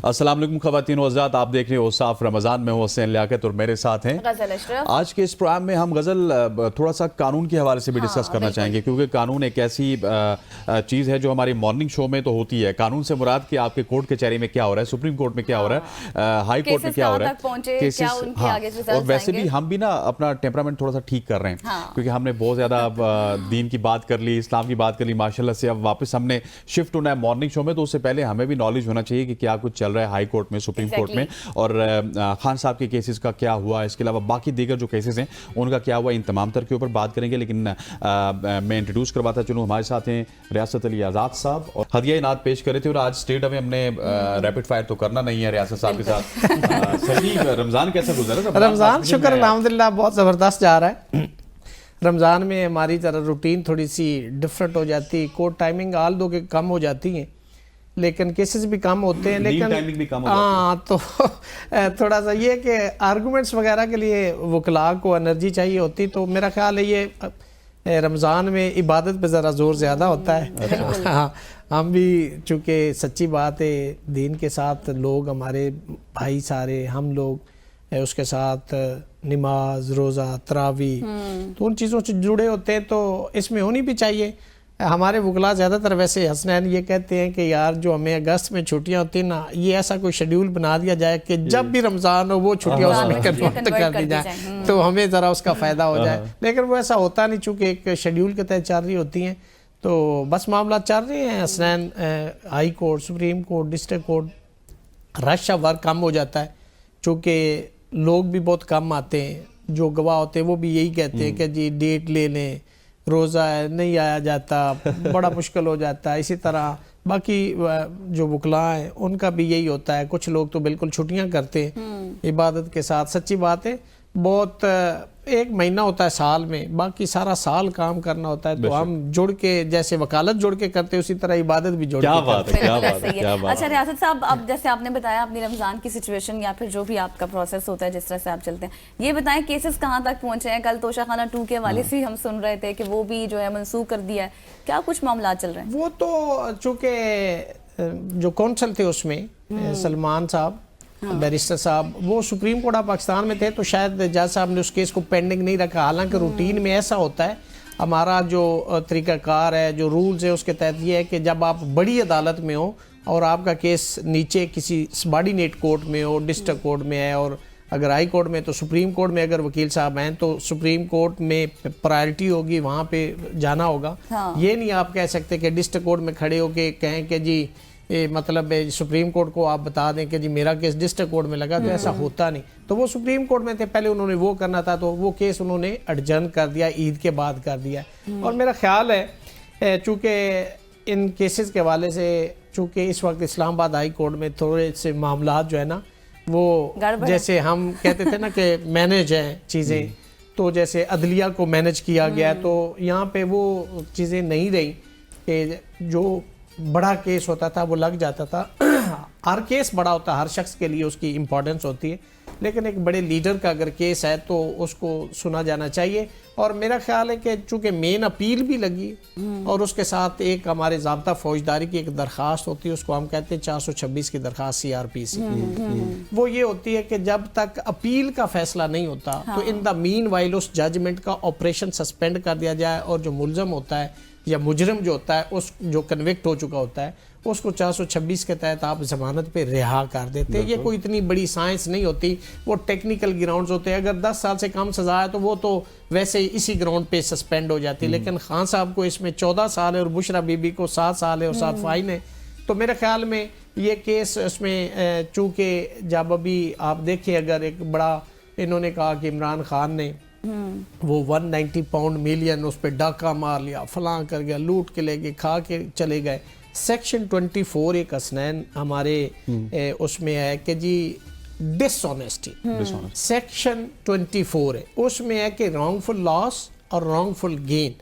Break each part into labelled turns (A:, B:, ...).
A: अस्सलाम वालेकुम ख़वातीन व हज़रात, आप देख रहे हो साफ रमज़ान में। हुसैन लियाकत और मेरे साथ हैं
B: गज़ल अशरफ।
A: आज के इस प्रोग्राम में हम गज़ल थोड़ा सा कानून के हवाले से भी डिस्कस करना चाहेंगे, क्योंकि कानून एक ऐसी चीज़ है जो हमारी मॉर्निंग शो में तो होती है। कानून से मुराद कि आपके कोर्ट कचहरी में क्या हो रहा है, सुप्रीम कोर्ट में क्या हो रहा है, हाई कोर्ट में क्या हो रहा है, केसेस। हाँ, और वैसे भी हम भी ना अपना टेम्परामेंट थोड़ा सा ठीक कर रहे हैं, क्योंकि हमने बहुत ज़्यादा दीन की बात कर ली, इस्लाम की बात कर ली माशाल्लाह से। अब वापस हमने शिफ्ट होना है मॉर्निंग शो में, तो उससे पहले हमें भी नॉलेज होना चाहिए कि क्या कुछ चल रहा है हाई कोर्ट में, सुप्रीम कोर्ट में, और खान साहब के केसेस का क्या हुआ, इसके अलावा बाकी दीगर जो केसेस हैं उनका क्या हुआ, इन तमाम तर के ऊपर बात करेंगे। लेकिन मैं इंट्रोड्यूस करवाता चलूँ, हमारे साथ हैं रियासत अली आज़ाद साहब, और हदिया इनात पेश करे थे। और आज स्टेट अवे हमने रैपिड फायर तो करना नहीं है रियासत साहब के साथ। सही रमज़ान कैसा गुजरा?
C: रमज़ान शुक्र अल्हम्दुलिल्लाह बहुत ज़बरदस्त जा रहा है। रमज़ान में हमारी तरह रूटीन थोड़ी सी डिफरेंट हो जाती है, कोर्ट टाइमिंग आल दो के कम हो जाती हैं, लेकिन केसेस भी कम होते हैं, लेकिन हाँ तो थोड़ा सा ये कि आर्गूमेंट्स वगैरह के लिए वकला को एनर्जी चाहिए होती, तो मेरा ख्याल है ये रमज़ान में इबादत पे ज़रा ज़ोर ज़्यादा होता है। हाँ, हम भी चूँकि सच्ची बात है दीन के साथ लोग हमारे भाई सारे हम लोग उसके साथ नमाज रोज़ा तरावी तो उन चीज़ों से जुड़े होते हैं, तो इसमें होनी भी चाहिए। हमारे वकला ज़्यादातर वैसे हसनैन ये कहते हैं कि यार जो हमें अगस्त में छुट्टियां होती हैं ना, ये ऐसा कोई शेड्यूल बना दिया जाए कि जब भी रमज़ान हो वो छुट्टियां उसमें कन्वर्ट कर दी जाए, तो हमें ज़रा उसका फ़ायदा हो जाए। लेकिन वो ऐसा होता नहीं, चूँकि एक शेड्यूल के तहत चल रही होती हैं, तो बस मामला चल रहे हैं। Hasnain high court, supreme court, district court, rush work कम हो जाता है, चूँकि लोग भी बहुत कम आते हैं, जो गवाह होते हैं वो भी यही कहते हैं कि जी डेट ले लें, रोज़ा है नहीं आया जाता, बड़ा मुश्किल हो जाता है। इसी तरह बाकी जो वकला हैं उनका भी यही होता है, कुछ लोग तो बिल्कुल छुट्टियां करते हैं इबादत के साथ। सच्ची बात है, बहुत एक महीना होता है साल में, बाकी सारा साल काम करना होता है, तो हम जुड़ के जैसे वकालत जुड़ के करते हैं उसी तरह इबादत भी जुड़ के करते हैं।
B: अच्छा रियासत साहब, अब जैसे आपने बताया अपनी रमज़ान की सिचुएशन या फिर जो भी आपका प्रोसेस होता है जिस तरह से आप चलते हैं, ये बताएं केसेस कहाँ तक पहुंचे हैं? कल तोशाखाना 2 के वाले से हम सुन रहे थे कि वो भी जो है मनसूख कर दिया है, क्या कुछ मामला चल रहे हैं?
C: वो तो चूँकि जो कौंसल थे उसमें सलमान साहब बैरिस्टर साहब, वो सुप्रीम कोर्ट ऑफ पाकिस्तान में थे, तो शायद जज साहब ने उस केस को पेंडिंग नहीं रखा। हालांकि रूटीन में ऐसा होता है, हमारा जो तरीक़ाकार है, जो रूल्स है, उसके तहत ये है कि जब आप बड़ी अदालत में हो और आपका केस नीचे किसी सबॉर्डिनेट कोर्ट में हो, डिस्ट्रिक्ट कोर्ट में है, और अगर हाई कोर्ट में तो सुप्रीम कोर्ट में अगर वकील साहब हैं तो सुप्रीम कोर्ट में प्रायोरिटी होगी, वहाँ पे जाना होगा। ये नहीं आप कह सकते कि डिस्ट्रिक्ट कोर्ट में खड़े होके कहें कि जी मतलब सुप्रीम कोर्ट को आप बता दें कि जी मेरा केस डिस्ट्रिक्ट कोर्ट में लगा, तो ऐसा होता नहीं। तो वो सुप्रीम कोर्ट में थे, पहले उन्होंने वो करना था, तो वो केस उन्होंने एडजर्न कर दिया, ईद के बाद कर दिया। और मेरा ख्याल है चूँकि इन केसेस के हवाले से, चूँकि इस वक्त इस्लामाबाद हाई कोर्ट में थोड़े से मामला जो है ना, वो जैसे हम कहते थे ना कि मैनेज हैं चीज़ें, तो जैसे अदलिया को मैनेज किया गया, तो यहाँ पे वो चीज़ें नहीं रही कि जो बड़ा केस होता था वो लग जाता था। हर केस बड़ा होता है, हर शख्स के लिए उसकी इम्पोर्टेंस होती है, लेकिन एक बड़े लीडर का अगर केस है तो उसको सुना जाना चाहिए। और मेरा ख्याल है कि चूँकि मेन अपील भी लगी और उसके साथ एक हमारे ज़ाब्ता फौजदारी की एक दरख्वास्त होती है, उसको हम कहते हैं 426 की दरख्वास्त CRPC। वो ये होती है कि जब तक अपील का फैसला नहीं होता तो इन द मीन वाइल उस जजमेंट का ऑपरेशन सस्पेंड कर दिया जाए, और जो मुलजम होता है या मुजरिम जो होता है, उस जो कन्विक्ट हो चुका होता है, उसको 426 के तहत आप जमानत पे रिहा कर देते हैं। ये कोई इतनी बड़ी साइंस नहीं होती, वो टेक्निकल ग्राउंड्स होते हैं। अगर 10 साल से कम सजा है तो वो तो वैसे ही इसी ग्राउंड पे सस्पेंड हो जाती है, लेकिन खान साहब को इसमें 14 साल है और बुशरा बीबी को 7 साल है और 7 फाइन है। तो मेरे ख्याल में ये केस उसमें चूँकि जब अभी आप देखिए, अगर एक बड़ा इन्होंने कहा कि इमरान खान ने वो 190 पाउंड मिलियन उस पर डाका मार लिया, फलां कर गया, लूट के ले गए, खा के चले गए। सेक्शन 24 एक हसनैन हमारे उसमें है कि जी डिसऑनेस्टी, सेक्शन 24 है, उसमें है कि रॉन्गफुल लॉस और रॉन्गफुल गेन।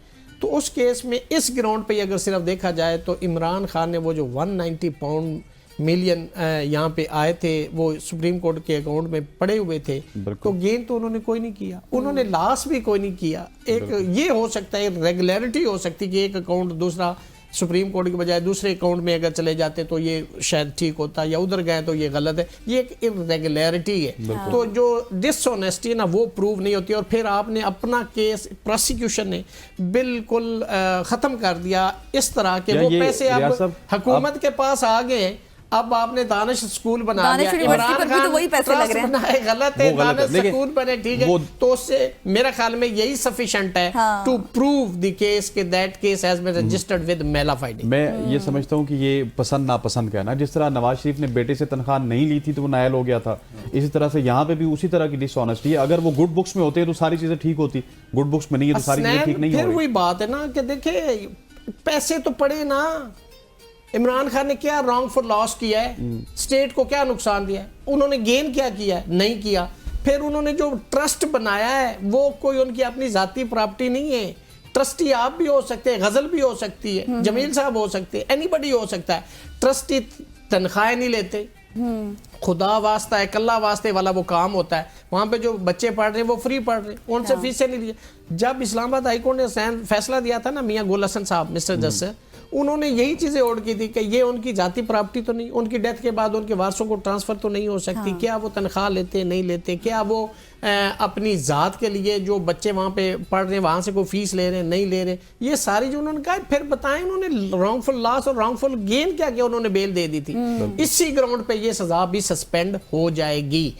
C: तो उस केस में इस ग्राउंड पे अगर सिर्फ देखा जाए तो इमरान खान ने वो जो 190 पाउंड मिलियन यहाँ पे आए थे, वो सुप्रीम कोर्ट के अकाउंट में पड़े हुए थे, तो गेन तो उन्होंने कोई नहीं किया, उन्होंने लॉस भी कोई नहीं किया। एक ये हो सकता है रेगुलरिटी हो सकती है कि एक अकाउंट दूसरा सुप्रीम कोर्ट के बजाय दूसरे अकाउंट में अगर चले जाते तो ये शायद ठीक होता, या उधर गए तो ये गलत है। ये एक इरेगुलरिटी है। तो जो डिसऑनेस्टी है ना वो प्रूव नहीं होती, और फिर आपने अपना केस प्रोसिक्यूशन ने बिल्कुल खत्म कर दिया इस तरह के वो पैसे अब हुकूमत के पास आ गए। अब आपने दानिश स्कूल बना दिया, इमरान खान
B: तो वही पैसे लग रहे हैं।
C: बनाए, गलत है, दानिश स्कूल बने, ठीक है, तो उससे मेरे ख्याल में यही सफिशिएंट है टू प्रूव द केस के that case has been registered with मेलाफाइडिंग।
A: मैं ये समझता हूँ कि ये पसंद नापसंद का है ना, जिस तरह नवाज शरीफ ने बेटे से तनख्वाह नहीं ली थी तो वो नायल हो गया था, इसी तरह से यहाँ पे भी उसी तरह की डिसऑनेस्टी है। अगर वो गुड बुक्स में होते हैं तो सारी चीजें ठीक होती, गुड बुक्स में नहीं है तो सारी चीजें ठीक नहीं हो रही।
C: फिर वही बात है ना कि देखिए पैसे तो पड़े ना, इमरान खान ने क्या रॉन्गफुल लॉस किया है, स्टेट को क्या नुकसान दिया है, उन्होंने गेन क्या किया है, नहीं किया। फिर उन्होंने जो ट्रस्ट बनाया है वो कोई उनकी अपनी जाती प्रॉपर्टी नहीं है। ट्रस्टी आप भी हो सकते हैं, गजल भी हो सकती है, जमील साहब हो सकते हैं, एनीबडी हो सकता है। ट्रस्टी तनख्वाहें नहीं लेते, खुदा वास्ता है, कल्ला वास्ते वाला वो काम होता है। वहाँ पे जो बच्चे पढ़ रहे हैं वो फ्री पढ़ रहे हैं, उनसे फीसें नहीं लिए। जब इस्लामाबाद हाईकोर्ट ने फैसला दिया था ना मियाँ गुल हसन साहब मिस्टर जस्टिस, उन्होंने यही चीजें ओढ़ की थी कि ये उनकी जाती प्रॉपर्टी तो नहीं, उनकी डेथ के बाद उनके वारसों को ट्रांसफर तो नहीं हो सकती। क्या वो तनख्वाह लेते नहीं लेते, क्या वो अपनी जात के लिए जो बच्चे वहाँ पे पढ़ रहे हैं वहाँ से कोई फीस ले रहे हैं नहीं ले रहे, ये सारी जो उन्होंने कहा। फिर बताएं उन्होंने रॉन्गफुल लॉस और रॉन्गफुल गेन क्या किया, उन्होंने बेल दे दी थी। इसी ग्राउंड पे ये सजा भी सस्पेंड हो जाएगी।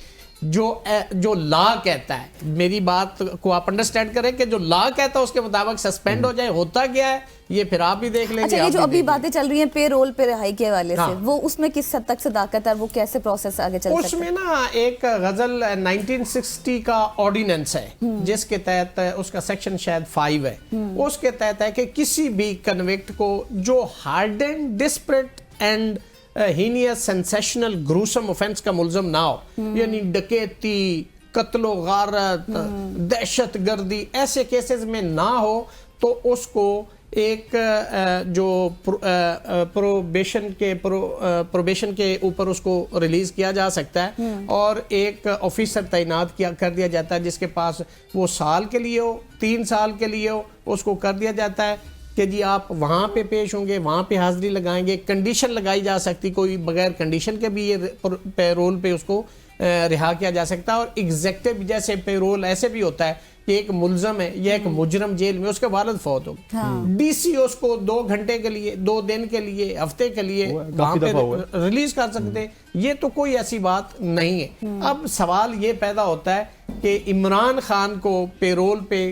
C: जो लॉ कहता है, मेरी बात को आप अंडरस्टैंड करें कि जो लॉ कहता है उसके मुताबिक सस्पेंड हो जाए। होता क्या है ये फिर आप भी देख लेंगे।
B: अच्छा, ये जो अभी बातें चल रही हैं पे रोल पे रिहाई के वाले
C: हाँ।
B: से, वो उसमें किस हद तक सदाकत है, वो कैसे प्रोसेस आगे चल सकता है?
C: उसमें ना एक गजल 1960 का ऑर्डिनेंस है जिसके तहत उसका सेक्शन शायद 5 है, उसके तहत है कि किसी भी कन्विक्ट को जो hardened desperate and heinous sensational gruesome offence का मुल्ज़म ना हो, यानी डकैती, कत्लो गारत, दहशत गर्दी, ऐसे केसेस में ना हो, तो उसको एक जो प्रोबेशन के ऊपर उसको रिलीज किया जा सकता है, और एक ऑफिसर तैनात कर दिया जाता है जिसके पास वो साल के लिए हो, 3 साल के लिए हो, उसको कर दिया जाता है कि जी आप वहाँ पे पेश होंगे, वहाँ पे हाजिरी लगाएंगे। कंडीशन लगाई जा सकती, कोई बगैर कंडीशन के भी ये पेरोल पे उसको रिहा किया जा सकता है। और एग्जेक्टिव जैसे पेरोल ऐसे भी होता है कि एक मुल्ज़म है या एक मुजरम जेल में, उसके वालिद फौत हो, डीसी उसको 2 घंटे के लिए, 2 दिन के लिए, हफ्ते के लिए वहाँ पे रिलीज कर सकते हैं। ये तो कोई ऐसी बात नहीं है। अब सवाल ये पैदा होता है कि इमरान खान को पेरोल पे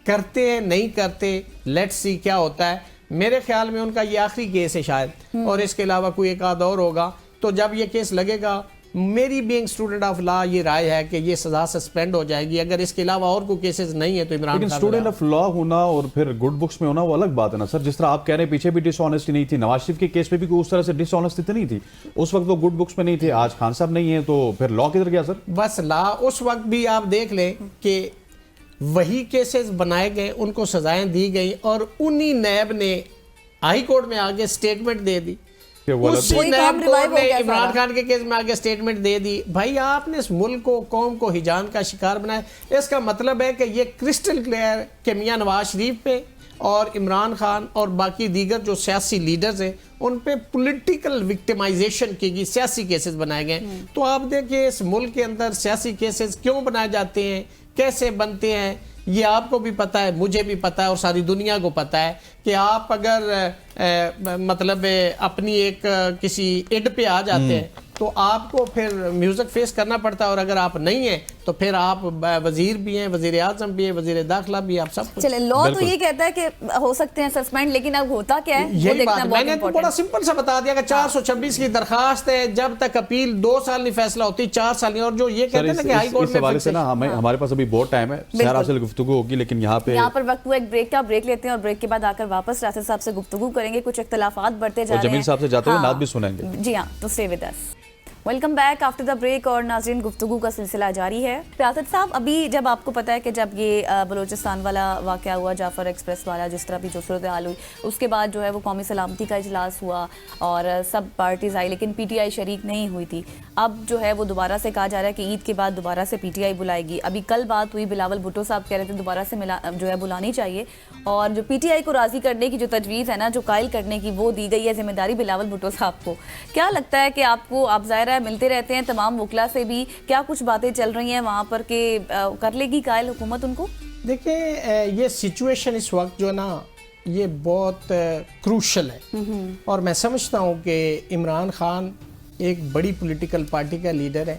C: करते हैं नहीं करते, लेट्स सी क्या होता है। मेरे ख्याल में उनका ये आखिरी केस है शायद, और इसके अलावा कोई एक आध और होगा। तो जब ये केस लगेगा, मेरी बीइंग स्टूडेंट ऑफ लॉ ये राय है कि ये सजा सस्पेंड हो जाएगी। अगर इसके अलावा और कोई केसेस नहीं है तो Imran Khan,
A: student of law होना और फिर गुड बुक्स में होना वो अलग बात है ना सर। जिस तरह आप कह रहे हैं पीछे भी डिसऑनेस्टी नहीं थी, नवाज शरीफ के केस पे भी कोई उस तरह से डिसऑनेस्टी तो नहीं थी, उस वक्त वो गुड बुक्स में नहीं थे। आज खान साहब नहीं है तो फिर लॉ किधर गया सर?
C: बस लॉ उस वक्त भी आप देख लें कि वही केसेस बनाए गए, उनको सजाएं दी गई, और उन्हीं नैब ने हाई कोर्ट में आगे स्टेटमेंट दे दी। उसी नैब कोर्ट ने इमरान खान के केस में आगे स्टेटमेंट दे दी। भाई आपने इस मुल्क को, कौम को हिजान का शिकार बनाया। इसका मतलब है कि ये क्रिस्टल क्लियर कि मियां नवाज शरीफ पे और इमरान खान और बाकी दीगर जो सियासी लीडर्स हैं उन पे पॉलिटिकल विक्टिमाइजेशन की गई, सियासी केसेस बनाए गए। तो आप देखिए इस मुल्क के अंदर सियासी केसेस क्यों बनाए जाते हैं, कैसे बनते हैं, ये आपको भी पता है, मुझे भी पता है, और सारी दुनिया को पता है कि आप अगर मतलब अपनी एक किसी एड पे आ जाते हैं तो आपको फिर म्यूजिक फेस करना पड़ता है, और अगर आप नहीं है तो फिर आप वजीर भी हैं, वजीर आजम भी है, वजीर दाखिला भी, आप सब।
B: चले, लॉ तो ये कहता है कि हो सकते हैं सस्पेंड, लेकिन अब होता क्या है
C: यही बात मैंने तो बड़ा सिंपल सा बता दिया कि 426 की दरखास्त है, जब तक अपील 2 साल नहीं फैसला होती 4 साल नहीं। और जो ये कहते हैं ना कि हाई कोर्ट में
A: से ना हमारे पास अभी बहुत टाइम है, शहर आपसे गुफ्तगू होगी, लेकिन यहाँ पर
B: वक्त हुआ एक ब्रेक का, ब्रेक लेते हैं और ब्रेक के बाद आकर वापस राशिद साहब से गुफ्तगू करेंगे। कुछ इख्तलाफात बढ़ते जा रहे हैं,
A: जमील साहब से जाते हुए नात भी सुनेंगे।
B: जी हाँ, तो stay with us. Welcome back after the break और नाज़रीन गुफ्तगू का सिलसिला जारी है। रियासत साहब, अभी जब आपको पता है कि जब ये बलूचिस्तान वाला वाक़या हुआ, जाफ़र एक्सप्रेस वाला, जिस तरह भी जो सूरत हाल हुई, उसके बाद जो है वो कौमी सलामती का इजलास हुआ और सब पार्टीज़ आई, लेकिन पीटीआई शरीक नहीं हुई थी। अब जो है वो दोबारा से कहा जा रहा है कि ईद के बाद दोबारा से पीटीआई बुलाएगी। अभी कल बात हुई, बिलावल भुट्टो साहब कह रहे थे दोबारा से जो है बुलानी चाहिए, और जो पीटीआई को राज़ी करने की जो तजवीज़ है ना, जो कायल करने की, वो दी गई है जिम्मेदारी बिलावल भुट्टो साहब को। क्या लगता है कि आपको, आप ज़ाहिर है मिलते रहते हैं तमाम वकला से भी, क्या कुछ बातें चल रही हैं वहाँ पर कि कर लेगी कायल हुकूमत उनको?
C: देखिए, ये सिचुएशन इस वक्त जो है ना, ये बहुत क्रूशल है, और मैं समझता हूँ कि इमरान खान एक बड़ी पॉलिटिकल पार्टी का लीडर है,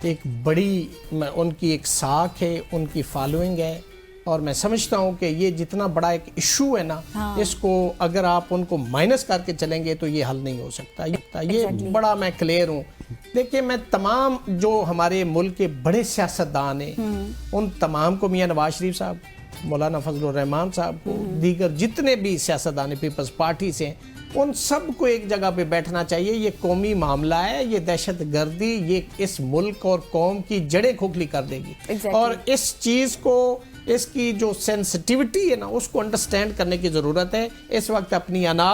C: एक बड़ी उनकी एक साख है, उनकी फॉलोइंग है, और मैं समझता हूँ कि ये जितना बड़ा एक इशू है ना, इसको अगर आप उनको माइनस करके चलेंगे तो ये हल नहीं हो सकता। ये बड़ा मैं क्लियर हूँ। देखिए, मैं तमाम जो हमारे मुल्क के बड़े सियासतदान हैं, उन तमाम को, मियां नवाज शरीफ साहब, मौलाना फजलुर रहमान साहब को, दीगर जितने भी सियासतदान पीपल्स पार्टी से, उन सब को एक जगह पे बैठना चाहिए। ये कौमी मामला है, ये दहशत गर्दी, ये इस मुल्क और कौम की जड़ें खोखली कर देगी। और इस चीज़ को, इसकी जो सेंसिटिविटी है ना, उसको अंडरस्टैंड करने की ज़रूरत है। इस वक्त अपनी अना,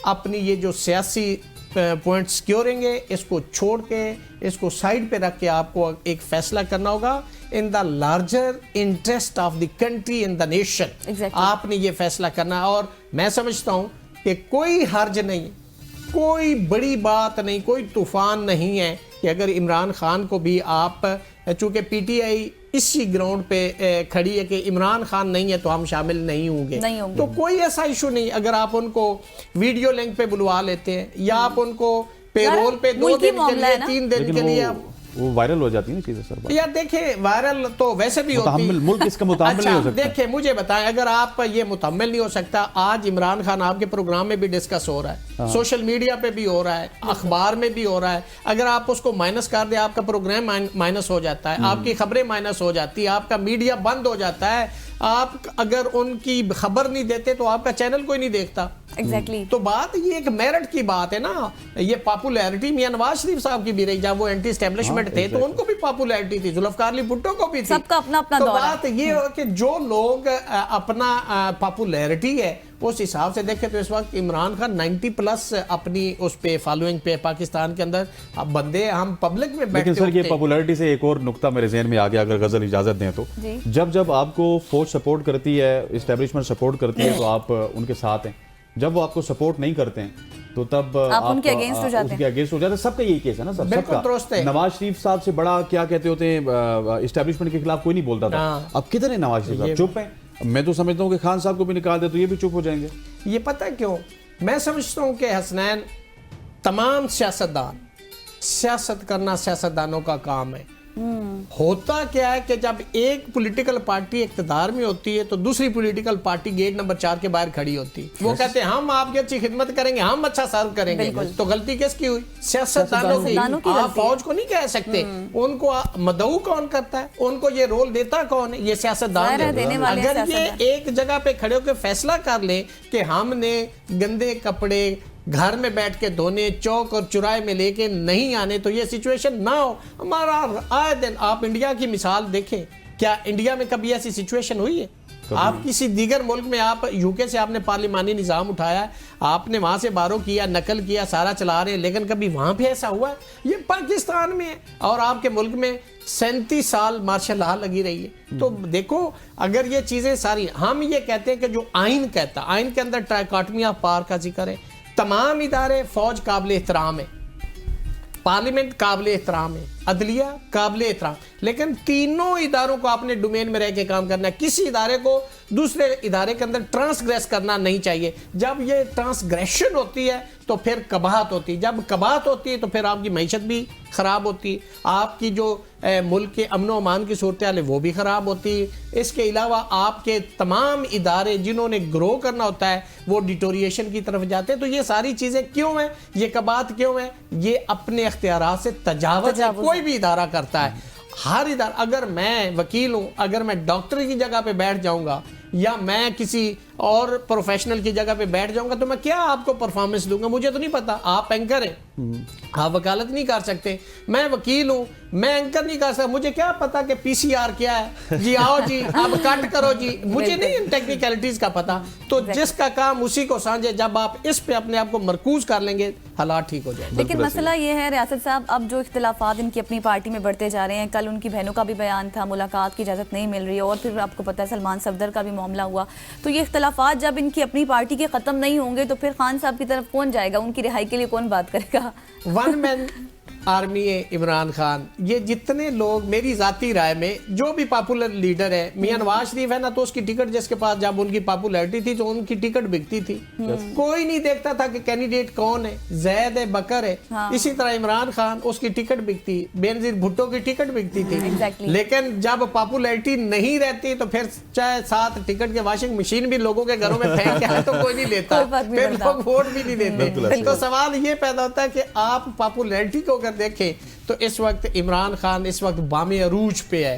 C: अपनी ये जो सियासी पॉइंट सिक्योरेंगे, इसको छोड़ के, इसको साइड पे रख के आपको एक फैसला करना होगा in the larger interest of the country, in the nation. आपने ये फैसला करना, और मैं समझता हूँ कि कोई हर्ज नहीं, कोई बड़ी बात नहीं, कोई तूफान नहीं है कि अगर इमरान खान को भी आप, चूंकि पीटीआई इसी ग्राउंड पे खड़ी है कि इमरान खान नहीं है तो हम शामिल नहीं होंगे, तो कोई ऐसा इशू नहीं। अगर आप उनको वीडियो लिंक पे बुलवा लेते हैं, या आप उनको पेरोल पे 2 दिन के लिए, 3 दिन के लिए,
A: वो वायरल हो जाती है ना चीजें सर।
C: यार देखिए, वायरल तो वैसे भी होती है, मुल्क इसका मुतहम्मिल नहीं हो सकता। देखिए, मुझे बताएं, अगर आप ये मुतहम्मिल नहीं हो सकता, आज इमरान खान आपके प्रोग्राम में भी डिस्कस हो रहा है, सोशल मीडिया पे भी हो रहा है, अखबार में भी हो रहा है, अगर आप उसको माइनस कर दे, आपका प्रोग्राम माइनस हो जाता है, आपकी खबरें माइनस हो जाती है, आपका मीडिया बंद हो जाता है, आप अगर उनकी खबर नहीं देते तो आपका चैनल कोई नहीं देखता।
B: Exactly.
C: तो बात ये एक मेरिट की बात है ना। ये पॉपुलैरिटी मियां नवाज शरीफ साहब की भी रही, जब वो एंटी एस्टेब्लिशमेंट थे तो उनको भी पॉपुलैरिटी थी, जुल्फकार अली भुट्टो को भी थी,
B: सबका अपना अपना
C: तो
B: दौर है।
C: बात ये हो कि जो लोग अपना पॉपुलैरिटी है उस हिसाब से देखें, तो इस वक्त इमरान खान 90+ अपनी उस पे फॉलोइंग पे पाकिस्तान के अंदर अब बंदे, हम पब्लिक में बैठते।
A: लेकिन सर, ये पॉपुलैरिटी से एक और नुक्ता मेरे ज़हन में आ गया, अगर गजल इजाजत दें तो, जब आपको फौज सपोर्ट करती है, इस्टेब्लिशमेंट सपोर्ट करती है, तो आप उनके साथ हैं। जब वो आपको सपोर्ट नहीं करते हैं तो तब
B: आप उनके अगेंस्ट हो जाते हैं।
A: सबका यही केस है ना सर,
C: सबका।
A: नवाज शरीफ साहब से बड़ा क्या कहते होते हैं, इस्टेब्लिशमेंट के खिलाफ कोई नहीं बोलता था। अब किधर है नवाज शरीफ साहब? चुप है। मैं तो समझता हूँ कि खान साहब को भी निकाल दे तो ये भी चुप हो जाएंगे।
C: ये पता है क्यों? मैं समझता हूँ कि हसनैन, तमाम सियासतदान, सियासत करना सियासतदानों का काम है। होता क्या है कि जब एक पॉलिटिकल पार्टी इक़्तिदार में होती है तो दूसरी पॉलिटिकल पार्टी गेट नंबर 4 के बाहर खड़ी होती है। वो कहते हैं हम आपकी अच्छी खिदमत करेंगे, हम अच्छा सर्व करेंगे। तो गलती किसकी हुई? सियासतदानों की। आप फौज को नहीं कह सकते। उनको मदऊ कौन करता है? उनको ये रोल देता कौन है? ये सियासतदान। अगर ये एक जगह पे खड़े होकर फैसला कर ले कि हमने गंदे कपड़े घर में बैठ के धोने, चौक और चुराहे में लेके नहीं आने, तो ये सिचुएशन ना हो। हमारा आए दिन आप इंडिया की मिसाल देखें, क्या इंडिया में कभी ऐसी सिचुएशन हुई है? आप किसी दीगर मुल्क में, आप यूके से आपने पार्लिमानी निज़ाम उठाया, आपने वहां से बारो किया, नकल किया, सारा चला रहे हैं, लेकिन कभी वहां पे ऐसा हुआ है? ये पाकिस्तान में है और आपके मुल्क में 37 साल मार्शल लॉ लगी रही है। तो देखो, अगर ये चीजें सारी, हम ये कहते हैं कि जो आइन कहता, आइन के अंदर ट्राइकॉटमी ऑफ पावर का जिक्र है। तमाम इदारे, फौज काबिल एहतराम है, पार्लियामेंट काबिल एहतराम है, अदलिया काबिल एहतराम, लेकिन तीनों इदारों को अपने डोमेन में रह के काम करना है। किसी इदारे को दूसरे इदारे के अंदर ट्रांसग्रेस करना नहीं चाहिए। जब ये ट्रांसग्रेशन होती है तो फिर कबाहत होती है, जब कबाहत होती है तो फिर आपकी मईशत भी ख़राब होती है, आपकी जो मुल्क के अमन अमान की सूरत हाल है वो भी ख़राब होती है। इसके अलावा आपके तमाम इदारे जिन्होंने ग्रो करना होता है वो डिटोरिएशन की तरफ जाते हैं। तो ये सारी चीज़ें क्यों हैं? ये कबाहत क्यों है? ये अपने इख्तियारात से तजावुज़ कोई भी इदारा करता है। हर इदारा, अगर मैं वकील हूं, अगर मैं डॉक्टर की जगह पे बैठ जाऊंगा, या मैं किसी और प्रोफेशनल की जगह पे बैठ जाऊंगा तो मैं क्या आपको परफॉर्मेंस दूंगा? मुझे तो नहीं पता। आप एंकर हैं, आप वकालत नहीं कर सकते, मैं वकील हूं, मैं एंकर नहीं कर सकता, मुझे क्या पता कि पीसीआर क्या है? जी आओ जी, अब कट करो जी, मुझे नहीं टेक्निकलिटीज का पता। तो जिसका काम उसी को साझे, जब आप इस पे अपने आप को मरकूज कर लेंगे, हालात ठीक हो जाएंगे।
B: लेकिन मसला ये है रियासत साहब, अब जो इख्तिलाफात इनकी अपनी पार्टी में बढ़ते जा रहे हैं, कल उनकी बहनों का भी बयान था, मुलाकात की इजाज़त नहीं मिल रही है, और फिर आपको पता है सलमान सफदर का भी मामला हुआ। तो ये इख्तिलाफात जब इनकी अपनी पार्टी के ख़त्म नहीं होंगे तो फिर खान साहब की तरफ कौन जाएगा? उनकी रिहाई के लिए कौन बात करेगा?
C: वन मैन आर्मी है इमरान खान। ये जितने लोग, मेरी जाती राय में, जो भी पॉपुलर लीडर है, मियां नवाज शरीफ है ना, तो उसकी टिकट जिसके पास, जब उनकी पॉपुलैरिटी थी तो उनकी टिकट बिकती थी, कोई नहीं देखता था कि कैंडिडेट कौन है, जैद है, बकर है।
B: हाँ।
C: इसी तरह इमरान खान, उसकी टिकट बिकती, बेनजीर भुट्टो की टिकट बिकती थी।
B: Exactly.
C: लेकिन जब पॉपुलैरिटी नहीं रहती तो फिर चाहे 7 टिकट के वॉशिंग मशीन भी लोगों के घरों में फेंक के आए तो कोई नहीं लेता,
B: कोई फर्क नहीं
C: फिर
B: पड़ता।
C: लोग वोट भी नहीं देते। तो सवाल ये पैदा होता है कि आप पॉपुलैरिटी को अगर देखें तो इस वक्त इमरान खान इस वक्त बामे अरूज पे है,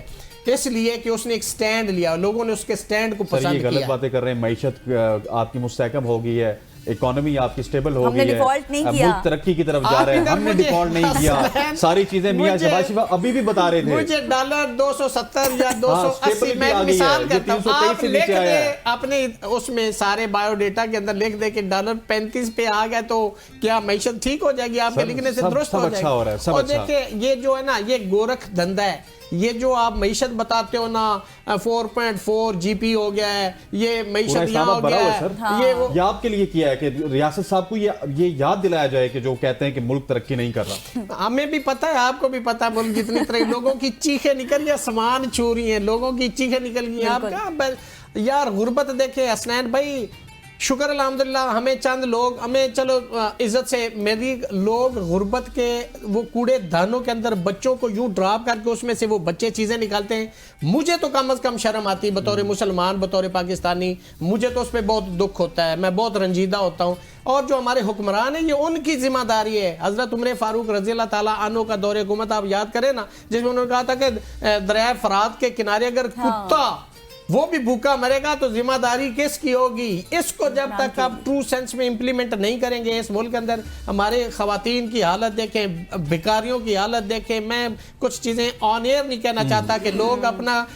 C: इसलिए कि उसने एक स्टैंड लिया, लोगों ने उसके स्टैंड को
A: सर ये
C: पसंद
A: गलत
C: किया।
A: बातें कर रहे हैं। मईशत आपकी मुस्तहकम हो गई है, इकोनॉमी आपकी स्टेबल हो
B: हमने
A: गई है,
B: डिफॉल्ट नहीं
A: अब
B: किया।
A: मुल्क तरक्की की तरफ जा
C: आप
A: रहे हैं,
C: इधर
A: हमने
C: मुझे
A: डिफॉल्ट नहीं किया।
C: हसनैन,
A: सारी चीजें मियां
C: मुझे-
A: शहबाज शरीफ अभी भी बता रहे थे।
C: मुझे डॉलर 270 या 280
A: stability
C: मैं
A: आ गई
C: मिसाल
A: है, ये
C: करता हूं,
A: 323
C: आप
A: से
C: लिख
A: नीचे आया
C: दे
A: है।
C: अपने उसमें सारे बायोडेटा के अंदर लिख दे कि डॉलर 35 पे आ गया तो क्या मैशत ठीक हो जाएगी? आपके
A: सब-
C: लिखने से
A: सब-
C: दुरुस्त
A: सब
C: हो
A: अच्छा
C: जाएगी।
A: हो रहा है, सब
C: और
A: अच्छा।
C: देखिए ये जो है ना, ये गोरख धंधा है। ये जो आप मईशत बताते हो ना, 4.4 जीपी हो गया है, ये
A: पूरा
C: मईशत
A: हिसाब
C: यहाँ
A: अब
C: हो
A: भरा
C: गया
A: हुआ है,
C: है,
A: सर।
C: ये वो
A: ये आपके लिए किया है कि रियासत साहब को ये याद दिलाया जाए कि जो कहते हैं कि मुल्क तरक्की नहीं कर रहा।
C: हमें भी पता है, आपको भी पता है, बोल जितनी तरह लोगों की चीखें निकल रही है, समान छू रही हैं, लोगों की चीखें निकल गई हैं। आप क्या यार गुर्बत देखे हसनैन भाई, शुक्र अल्हम्दुलिल्लाह हमें चंद लोग, हमें चलो इज्जत से मेरी लोग गुर्बत के वो कूड़े दानों के अंदर बच्चों को यूं ड्रॉप करके उसमें से वो बच्चे चीजें निकालते हैं। मुझे तो कम से कम शर्म आती है बतौर मुसलमान, बतौर पाकिस्तानी, मुझे तो उस पर बहुत दुख होता है, मैं बहुत रंजीदा होता हूँ। और जो हमारे हुक्मरान है, ये उनकी जिम्मेदारी है। हजरत उमर फारूक रजी अल्लाह ताला अन्हु का दौरे हुकूमत आप याद करें ना, जिसमें उन्होंने कहा था कि दरिया फरात के किनारे अगर कुत्ता वो भी भूखा मरेगा तो जिम्मेदारी किसकी होगी? इसको जब तक आप ट्रू सेंस में इंप्लीमेंट नहीं करेंगे, इस मुल्क के अंदर हमारे खवातीन की हालत देखें, भिखारियों की हालत देखें। मैं कुछ चीजें ऑन एयर नहीं कहना चाहता कि लोग अपना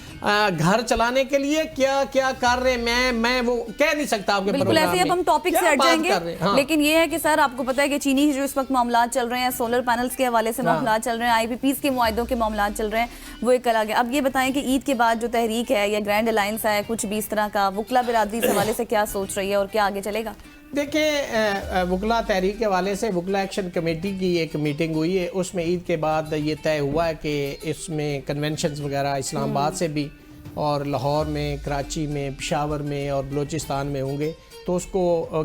C: घर चलाने के लिए क्या क्या कर रहे हैं, मैं वो कह नहीं सकता आपके
B: बिल्कुल ऐसे ही अब हम टॉपिक से हट जाएंगे।
C: हाँ।
B: लेकिन ये है कि सर आपको पता है कि चीनी जो इस वक्त मामला चल रहे हैं, सोलर पैनल्स के हवाले से मामला चल रहे हैं, आईपीपीस के मुआहदों के मामला चल रहे हैं, वो एक अलग है। अब ये बताएं कि ईद के बाद जो तहरीक है या ग्रैंड अलायंस है, कुछ भी इस तरह का, वकला बिरादरी इस हवाले से क्या सोच रही है और क्या आगे चलेगा?
C: देखिए वकला तहरीक के हवाले से वकला एक्शन कमेटी की एक मीटिंग हुई है, उसमें ईद के बाद ये तय हुआ है कि इसमें कन्वेंशंस वगैरह इस्लामाबाद से भी और लाहौर में, कराची में, पेशावर में और बलूचिस्तान में होंगे, तो उसको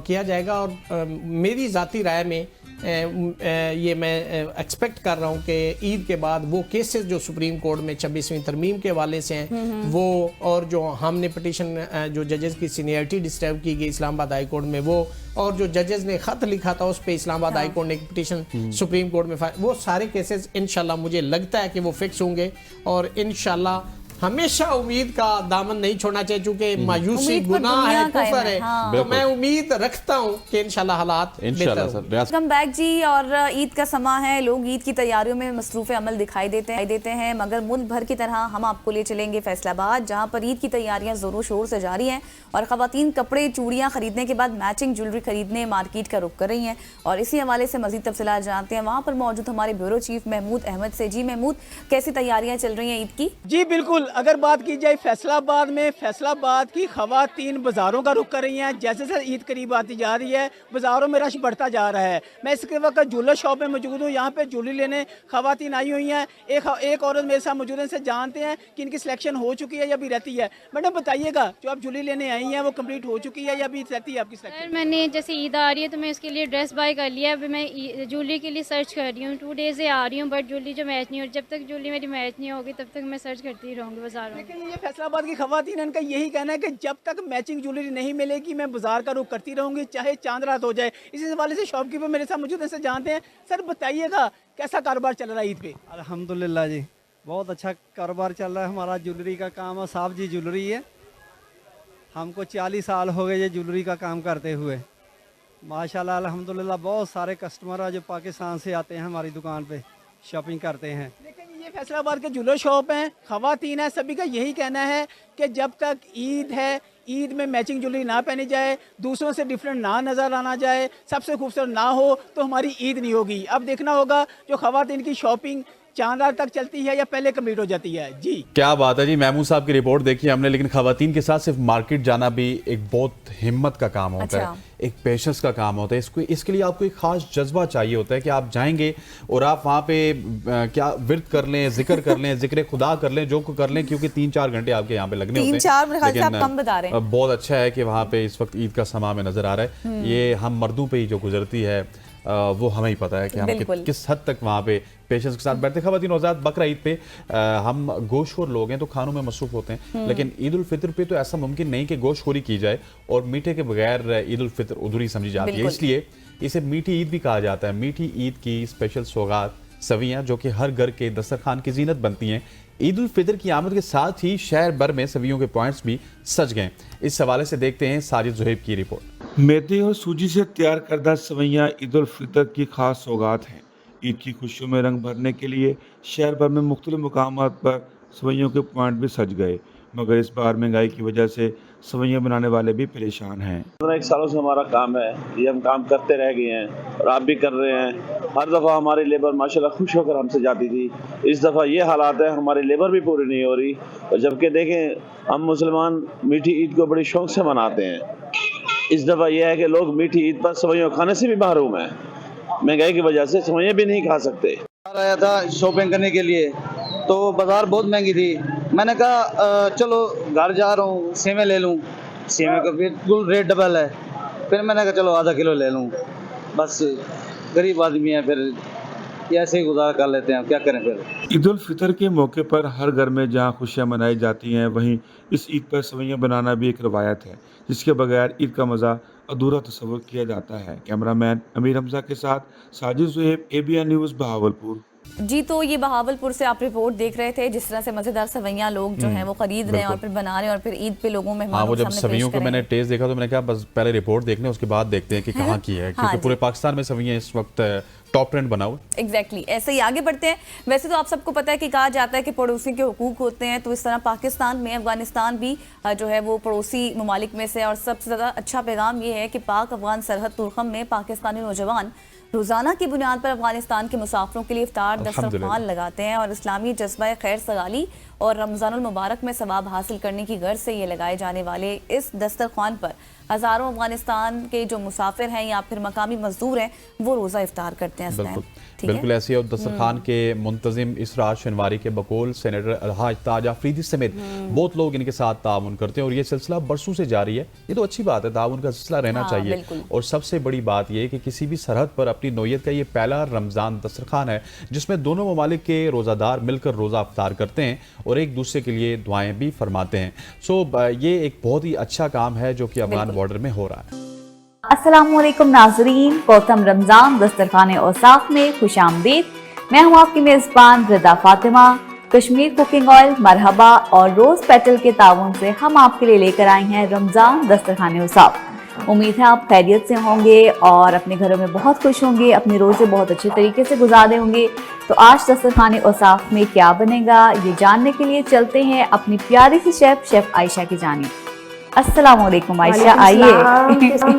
C: किया जाएगा। और मेरी ज़ाती राय में ये मैं एक्सपेक्ट कर रहा हूँ कि ईद के बाद वो केसेस जो सुप्रीम कोर्ट में 26वीं तरमीम के हवाले से हैं वो, और जो हमने पिटीशन जो जजेस की सीनियरिटी डिस्टर्ब की गई इस्लामाबाद हाई कोर्ट में वो, और जो जजेस ने ख़त लिखा था उस पर इस्लामाबाद हाई कोर्ट ने एक पिटीशन सुप्रीम कोर्ट में वो सारे केसेस इंशाल्लाह मुझे लगता है कि वो फिक्स होंगे। और इंशाल्लाह हमेशा उम्मीद का दामन नहीं छोड़ना चाहिए, चूंकि मायूसी
B: उम्मीद पर
C: गुनाह
B: दुनिया
C: है,
B: कायम
C: कुफर
B: है,
C: है।
B: हाँ।
C: तो मैं उम्मीद रखता हूँ कि इंशाल्लाह हालात
A: इंशाल्लाह
C: बेहतर
A: सर।
C: होंगे।
A: रियासत
B: कम बैक जी, और ईद का समा है, लोग ईद की तैयारियों में मसरूफ़ अमल दिखाई देते हैं, मगर मुल्क भर की तरह हम आपको ले चलेंगे फैसलाबाद, जहाँ पर ईद की तैयारियां ज़ोरों शोर से जारी हैं और ख़वातीन कपड़े चूड़ियाँ खरीदने के बाद मैचिंग ज्वेलरी खरीदने मार्केट का रुख कर रही हैं। और इसी हवाले से मज़ीद तफसीलात जानते हैं वहाँ पर मौजूद हमारे ब्यूरो चीफ महमूद अहमद से। जी महमूद, कैसी तैयारियाँ चल रही हैं ईद की?
D: जी बिल्कुल, अगर बात की जाए फैसलाबाद में, फैसलाबाद की खवातीन बाज़ारों का रुख कर रही हैं। जैसे जैसे ईद करीब आती जा रही है, बाज़ारों में रश बढ़ता जा रहा है। मैं इसके वक्त ज्वेलर शॉप में मौजूद हूँ, यहाँ पे ज्वेलरी लेने खवातीन आई हुई हैं। एक औरत मेरे साथ मौजूद है, इनसे जानते हैं कि इनकी सिलेक्शन हो चुकी है या अभी रहती है। मैडम बताइएगा, जो आप ज्वेलरी लेने आई हैं वो कंप्लीट हो चुकी है या अभी रहती है आपकी सिलेक्शन?
E: सर मैंने जैसे ईद आ रही है तो मैं उसके लिए ड्रेस बाय कर लिया। अभी मैं ज्वेलरी के लिए सर्च कर रही हूँ, 2 डेज से आ रही हूँ, बट ज्वेलरी जो मैच नहीं हो, जब तक ज्वेलरी मेरी मैच नहीं होगी तब तक मैं सर्च करती रहूँगी बाज़ारों में।
D: लेकिन ये फैसलाबाद की खवातीन, इनका यही कहना है कि जब तक मैचिंग ज्वेलरी नहीं मिलेगी मैं बाजार का रुख करती रहूंगी, चाहे चांद रात हो जाए। इसी हवाले से शॉपकीपर मेरे साथ मौजूद है, इनसे जानते हैं। सर बताइएगा कैसा कारोबार चल रहा है ईद पे?
F: अल्हम्दुलिल्लाह जी, बहुत अच्छा कारोबार चल रहा है। हमारा ज्वेलरी का काम है, साहब जी ज्वेलरी है। हमको 40 साल हो गए ये ज्वेलरी का काम करते हुए। माशाल्लाह अल्हम्दुलिल्लाह बहुत सारे कस्टमर हैं जो पाकिस्तान से आते हैं हमारी दुकान पे शॉपिंग करते हैं।
D: लेकिन ये फैसलाबाद के ज्वेलर शॉप हैं, खवातीन है, सभी का यही कहना है कि जब तक ईद है, ईद में मैचिंग ज्वेलरी ना पहनी जाए, दूसरों से डिफरेंट ना नज़र आना जाए, सबसे खूबसूरत ना हो, तो हमारी ईद नहीं होगी। अब देखना होगा जो खवातीन की शॉपिंग चांद रात तक चलती है या पहले कंप्लीट हो जाती है। जी
A: क्या बात है जी। महमूद साहब की रिपोर्ट देखी हमने, लेकिन खवातीन के साथ सिर्फ मार्केट जाना भी एक बहुत हिम्मत का काम होता
B: अच्छा।
A: है, एक पेशेंस का काम होता है। इसके लिए आपको एक खास जज्बा चाहिए होता है कि आप जाएंगे और आप वहाँ पे क्या विर्द कर लें, जिक्र कर लें, जिक्र खुदा कर लें, जो कर लें, क्योंकि 3-4 घंटे आपके यहाँ पे लगने होते हैं।
B: 3-4 मेरे ख्याल से आप कम बता रहे हैं।
A: बहुत अच्छा है कि वहाँ पे इस वक्त ईद का समा हमें नजर आ रहा है। ये हम मर्दों पे ही जो गुजरती है वो हमें ही पता है कि हम किस हद तक वहाँ पे पेशेंस के साथ बैठते। खवातीन औज़ात बकरा ईद पे हम गोश्तखोर लोग हैं तो खानों में मसरूफ होते हैं, लेकिन ईद उल फितर पे तो ऐसा मुमकिन नहीं कि गोश्तखोरी की जाए और मीठे के बगैर ईद उल फितर अधूरी समझी जाती है। इसलिए इसे मीठी ईद भी कहा जाता है। मीठी ईद की स्पेशल सौगात सवियाँ जो कि हर घर के दस्तरखान की जीनत बनती हैं। ईद उल फितर की आमद के साथ ही शहर भर में सवियों के पॉइंट्स भी सज गए। इस हवाले से देखते हैं साजिद ज़ुहैब की रिपोर्ट।
G: मैदे और सूजी से तैयार करदा सवैयाँ ईद उल फितर की खास सौगात हैं। ईद की खुशियों में रंग भरने के लिए शहर भर में मुख्तलिफ मुकामात पर सवैयों के पॉइंट भी सज गए, मगर इस बार महंगाई की वजह से सवैयाँ बनाने वाले भी परेशान हैं।
H: 15 सालों से हमारा काम है, ये हम काम करते रह गए हैं और आप भी कर रहे हैं। हर दफ़ा हमारी लेबर माशाल्लाह खुश होकर हमसे जाती थी। इस दफ़ा ये हालात है, हमारी लेबर भी पूरी नहीं हो रही। और जबकि देखें हम मुसलमान मीठी ईद को बड़ी शौक से मनाते हैं, इस दफ़ा यह है कि लोग मीठी ईद पर सवैयाँ खाने से भी महरूम हैं। महंगाई की वजह से सवैयाँ भी नहीं खा सकते।
I: आया था शॉपिंग करने के लिए तो बाज़ार बहुत महंगी थी। मैंने कहा चलो घर जा रहा हूँ सेवे ले लूँ, सेवे का बिल्कुल रेट डबल है। फिर मैंने कहा चलो आधा किलो ले लूँ, बस गरीब आदमी है, फिर ऐसे ही गुजारा कर लेते हैं, क्या करें फिर।
G: ईद उल फितर के मौके पर हर घर में जहां खुशियां मनाई जाती हैं, वहीं इस ईद पर सवैयाँ बनाना भी एक रवायत है जिसके बगैर ईद का मज़ा अधूरा तस्वुर किया जाता है। कैमरामैन अमीर हमजा के साथ साजिद ज़ुहैब, ABN न्यूज़, बहावलपुर।
B: जी, तो ये बहावलपुर से आप रिपोर्ट देख रहे थे, जिस तरह से मजेदार सवैयाँ लोग जो हैं वो खरीद रहे हैं और फिर बना रहे हैं और फिर ईद पे लोगों में
A: हाँ, वो जब सवियों को मैंने टेस्ट देखा तो मैंने कहा बस पहले रिपोर्ट देखने उसके बाद देखते हैं कि कहाँ की है, क्योंकि पूरे पाकिस्तान में सवियाँ इस वक्त टॉप ट्रेंड बना हुआ।
B: एग्जैक्टली ऐसे ही आगे बढ़ते हैं। वैसे तो आप सबको पता है कि कहा जाता है कि पड़ोसी के हुकूक होते हैं, तो इस तरह पाकिस्तान में अफगानिस्तान भी जो है वो पड़ोसी ममालिक में से, और सबसे ज़्यादा अच्छा पैगाम ये है कि पाक अफगान सरहद तुर्खम में पाकिस्तानी नौजवान रोज़ाना की बुनियाद पर अफगानिस्तान के मुसाफिरों के लिए इफ्तार दस्तरखान लगाते हैं और इस्लामी जज्बा खैर सगाली और रमज़ानुल मुबारक में सवाब हासिल करने की गर्ज से ये लगाए जाने वाले इस दस्तरखान पर हज़ारों अफगानिस्तान के जो मुसाफिर हैं या फिर मकामी मजदूर हैं वो रोज़ा इफ्तार करते हैं।
A: बिल्कुल ऐसे और दस्तरखान के मुंतजिम इसरार शनवारी के बकौल सेनेटर अलहाज ताज अफरीदी समेत बहुत लोग इनके साथ ताउन करते हैं और ये सिलसिला बरसों से जारी है। ये तो अच्छी बात है, ताउन का सिलसिला रहना चाहिए। और सबसे बड़ी बात यह कि किसी भी सरहद पर अपनी नौयत का ये पहला रमज़ान दस्तरखान है जिसमें दोनों ममालिक के रोज़ादार मिलकर रोज़ा इफ्तार करते हैं और एक दूसरे के लिए दुआएं भी फरमाते हैं। सो ये एक बहुत ही अच्छा काम है जो कि अफगान बॉर्डर में हो रहा है।
J: अस्सलामुअलैकुम नाजरीन, गौतम रमज़ान दस्तरखाने औसाफ में खुश आमदीद। मैं हूँ आपकी मेज़बान रदा फातिमा। कश्मीर कुकिंग ऑयल, मरहबा और रोज़ पेटल के ताउन से हम आपके लिए लेकर आए हैं रमज़ान दस्तरखाने औसाफ। उम्मीद है आप खैरियत से होंगे और अपने घरों में बहुत खुश होंगे, अपने रोज़े बहुत अच्छे तरीके से गुजारे होंगे। तो आज दस्तरखाने औसाफ में क्या बनेगा ये जानने के लिए चलते हैं अपनी प्यारी सी शेफ़ आयशा की जानिब। अस्सलाम वालेकुम आयशा, आइए।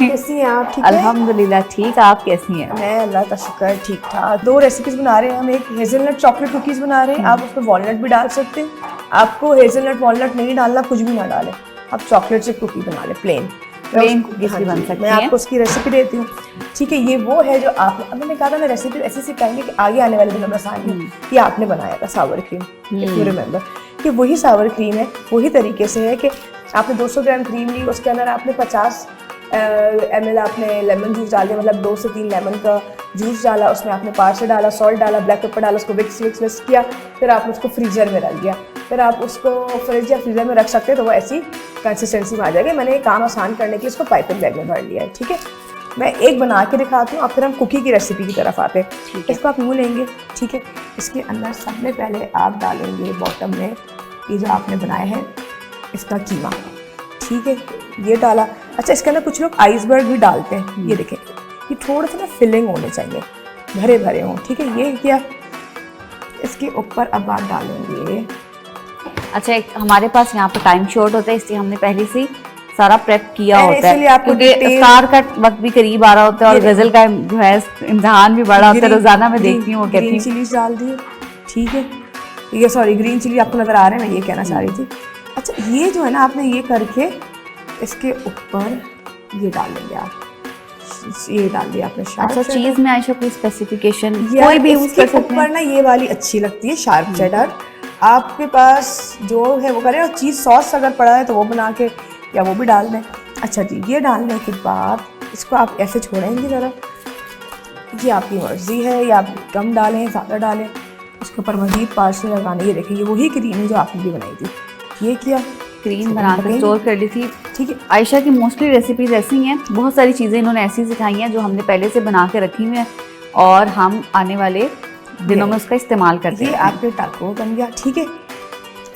K: कैसी हैं आप? ठीक है,
J: अल्हम्दुलिल्लाह ठीक। आप कैसी हैं?
K: मैं अल्लाह का शुक्र ठीक ठाक। 2 रेसिपीज बना रहे हैं हम। एक हेज़लनट चॉकलेट कुकीज़ बना रहे हैं, आप उसमें वॉलनट भी डाल सकते हैं। आपको हेज़लनट वॉलनट नहीं डालना, कुछ भी ना डालें, आप चॉकलेट से कुकी बना लें, प्लेन
J: कुकीज़ भी बन सकती हैं।
K: मैं आपको उसकी रेसिपी देती हूँ, ठीक है। ये वो है जो आपने, अब मैंने कहा था ना रेसिपी ऐसे सिखाएंगे कि आगे आने वाले दिनों में आसान है। ये आपने बनाया था सावर क्रीम, इफ यू रिमेंबर, कि वही सावर क्रीम है। वही तरीके से है कि आपने 200 ग्राम क्रीम ली, उसके अंदर आपने 50 ml आपने लेमन जूस डाल दिया, मतलब 2 से 3 लेमन का जूस डाला, उसमें आपने पार्सले डाला, सॉल्ट डाला, ब्लैक पेपर डाला, उसको विक्स किया, फिर आपने उसको फ्रीज़र में रख दिया। फिर आप उसको फ्रिज या फ्रीज़र में रख सकते हैं तो वो ऐसी कंसिस्टेंसी में आ जाएगी। मैंने ये काम आसान करने के लिए इसको पाइपिंग बैग में भर लिया है, ठीक है। मैं एक बना के दिखाती हूँ, अब फिर हम कुकी की रेसिपी की तरफ आते हैं। इसको आप यूँ लेंगे, ठीक है। इसके अंदर सबसे पहले आप डालेंगे बॉटम में ये जो आपने बनाया है इसका कीमा, ठीक है, ये डाला। अच्छा, इसके अंदर कुछ लोग आइसबर्ग भी डालते हैं, ये देखें, ये थोड़ा सा ना फिलिंग होने चाहिए, भरे भरे हों, ठीक है। ये किया, इसके ऊपर अब आप डालेंगे।
J: अच्छा, एक हमारे पास यहाँ पे टाइम शॉर्ट होता है, इसलिए हमने पहले से सारा प्रेप किया
K: मैंने
J: होता है,
K: इसीलिए आपको
J: क्योंकि
K: डिटेल-
J: इफ्तार का वक्त भी करीब आ रहा होता है और गजल का जो है इम्तिहान भी बड़ा होता है। रोजाना मैं देखती हूँ, वो कहती
K: ग्रीन
J: हूँ
K: चिलीज डाल दिए, ठीक है। ये सॉरी, ग्रीन चिली आपको नजर आ रहे हैं, मैं ये कहना चाह रही थी। अच्छा, ये जो है ना, आपने ये करके इसके ऊपर ये डालेंगे आप, ये डाल दिया आपने शार्प
J: अच्छा,
K: चेडर।
J: चीज में आयशा कोई स्पेसिफिकेशन
K: यार,
J: कोई भी यूज
K: इसके
J: कर सकते
K: ऊपर
J: हैं?
K: ना ये वाली अच्छी लगती है, शार्प चेडर। आपके पास जो है वो करें, और चीज़ सॉस अगर पड़ा है तो वो बना के या वो भी डाल दें। अच्छा जी, ये डालने के बाद इसको आप ऐसे छोड़ेंगे ज़रा, ये आपकी मर्ज़ी है, या आप कम डालें ज़्यादा डालें। इसके ऊपर मज़ीद पार्सल लगाने, ये देखिए, ये वही क्रीम है जो आपने भी बनाई थी। ये किया,
J: क्रीम बनाकर स्टोर कर ली थी।
K: ठीक है।
J: आयशा की मोस्टली रेसिपीज ऐसी हैं, बहुत सारी चीज़ें इन्होंने ऐसी सिखाई हैं जो हमने पहले से बना के रखी हुई हैं और हम आने वाले दिनों में उसका इस्तेमाल करते
K: ये
J: हैं।
K: आपके टाको बन गया, ठीक है।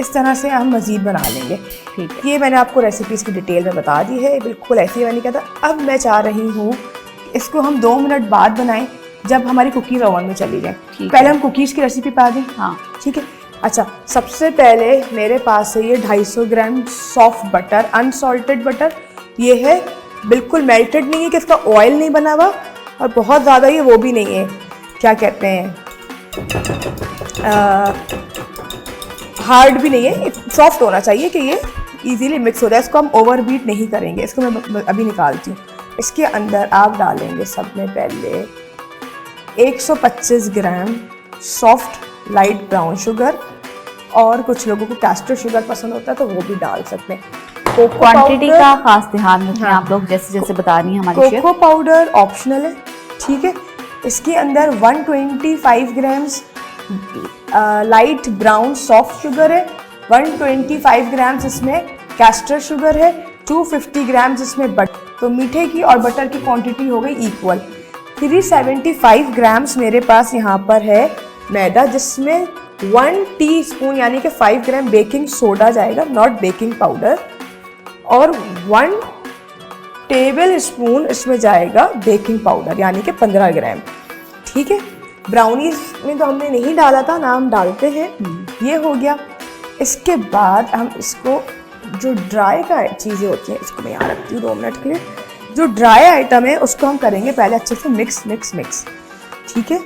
K: इस तरह से हम मज़ीद बना लेंगे,
J: ठीक है।
K: ये मैंने आपको रेसिपीज़ की डिटेल में बता दी है, बिल्कुल ऐसे ही मैंने कहा था। अब मैं चाह रही हूँ कि इसको हम 2 मिनट बाद बनाएं, जब हमारी कुकीज़ ओवन में चली जाए।
J: ठीक
K: पहले हम कुकीज़ की रेसिपी पा दें,
J: हाँ,
K: ठीक है। अच्छा, सबसे पहले मेरे पास है ये 250 ग्राम सॉफ्ट बटर, अनसॉल्टेड बटर। ये है, बिल्कुल मेल्टेड नहीं है कि इसका ऑयल नहीं बना हुआ, और बहुत ज़्यादा ये वो भी नहीं है, क्या कहते हैं, हार्ड भी नहीं है, सॉफ्ट होना चाहिए कि ये इजीली मिक्स हो जाए। इसको हम ओवर बीट नहीं करेंगे, इसको मैं अभी निकालती हूँ। इसके अंदर आप डालेंगे सब में पहले 125 ग्राम सॉफ्ट लाइट ब्राउन शुगर, और कुछ लोगों को कैस्टर शुगर पसंद होता है तो वो भी डाल सकते हैं। कोको
J: क्वांटिटी
K: पाउडर-
J: का खास ध्यान रखें,
K: हाँ।
J: आप लोग जैसे जैसे बता रही हैं हमारी शेफ।
K: कोको पाउडर ऑप्शनल है, ठीक है। इसके अंदर 125 grams light brown soft sugar है, 125 ग्राम्स इसमें कैस्टर शुगर है, 250 ग्राम्स इसमें बटर। तो मीठे की और बटर की क्वांटिटी हो गई इक्वल। 375 ग्राम्स मेरे पास यहाँ पर है मैदा, जिसमें 1 टीस्पून यानी कि 5 ग्राम बेकिंग सोडा जाएगा, नॉट बेकिंग पाउडर, और 1 टेबल स्पून इसमें जाएगा बेकिंग पाउडर यानी कि 15 ग्राम, ठीक है। ब्राउनीज में तो हमने नहीं डाला था ना, हम डालते हैं। ये हो गया। इसके बाद हम इसको, जो ड्राई का चीज़ें होती हैं, इसको मैं यहाँ रखती हूँ 2 मिनट के लिए। जो ड्राई आइटम है उसको हम करेंगे पहले अच्छे से मिक्स मिक्स मिक्स, ठीक है।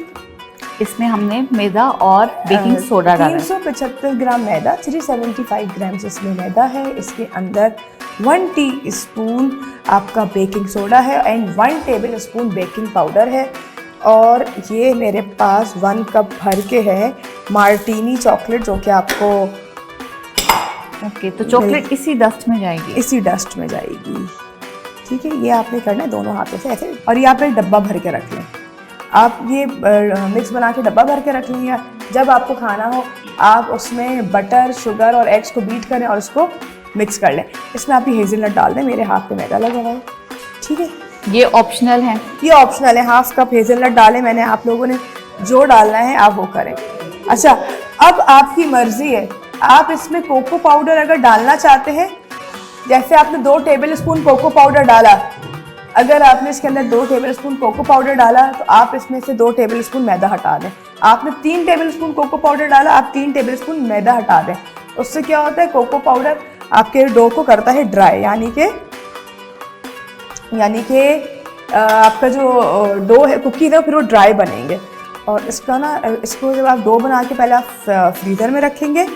J: इसमें हमने मैदा और बेकिंग सोडा डाला है।
K: 375 ग्राम मैदा, 375 ग्राम इसमें मैदा है। इसके अंदर 1 टीस्पून आपका बेकिंग सोडा है and 1 table spoon baking powder है। और ये मेरे पास 1 कप भर के है मार्टिनी चॉकलेट, जो कि आपको
J: ओके, तो चॉकलेट इसी डस्ट में जाएगी।
K: इसी डस्ट में जाएगी, ठीक है। ये आपने करना है दोनों हाथों से ऐसे, और ये आप एक डब्बा भर के रख लें। आप ये मिक्स बना के डब्बा भर के रख लें, या जब आपको खाना हो आप उसमें बटर, शुगर और एग्स को बीट करें और उसको मिक्स कर लें। इसमें आप ये हेज़लनट डाल दें, मेरे हाथ पे मैदा लगा हुआ है, ठीक है।
J: ये ऑप्शनल है,
K: ये ऑप्शनल है। 1/2 कप हेज़लनट डालें मैंने, आप लोगों ने जो डालना है आप वो करें। अच्छा, अब आपकी मर्ज़ी है, आप इसमें कोको पाउडर अगर डालना चाहते हैं, जैसे आपने 2 टेबल स्पून कोको पाउडर डाला, अगर आपने इसके अंदर 2 टेबल स्पून कोको पाउडर डाला तो आप इसमें से 2 टेबल स्पून मैदा हटा दें। आपने 3 टेबल स्पून कोको पाउडर डाला, आप 3 टेबल स्पून मैदा हटा दें। उससे क्या होता है, कोको पाउडर आपके डो को करता है ड्राई, यानी कि आपका जो डो है, कुकीज़ है, फिर वो ड्राई बनेंगे। और इसका ना, इसको जब आप डो बना के पहले आप फ्रीज़र में रखेंगे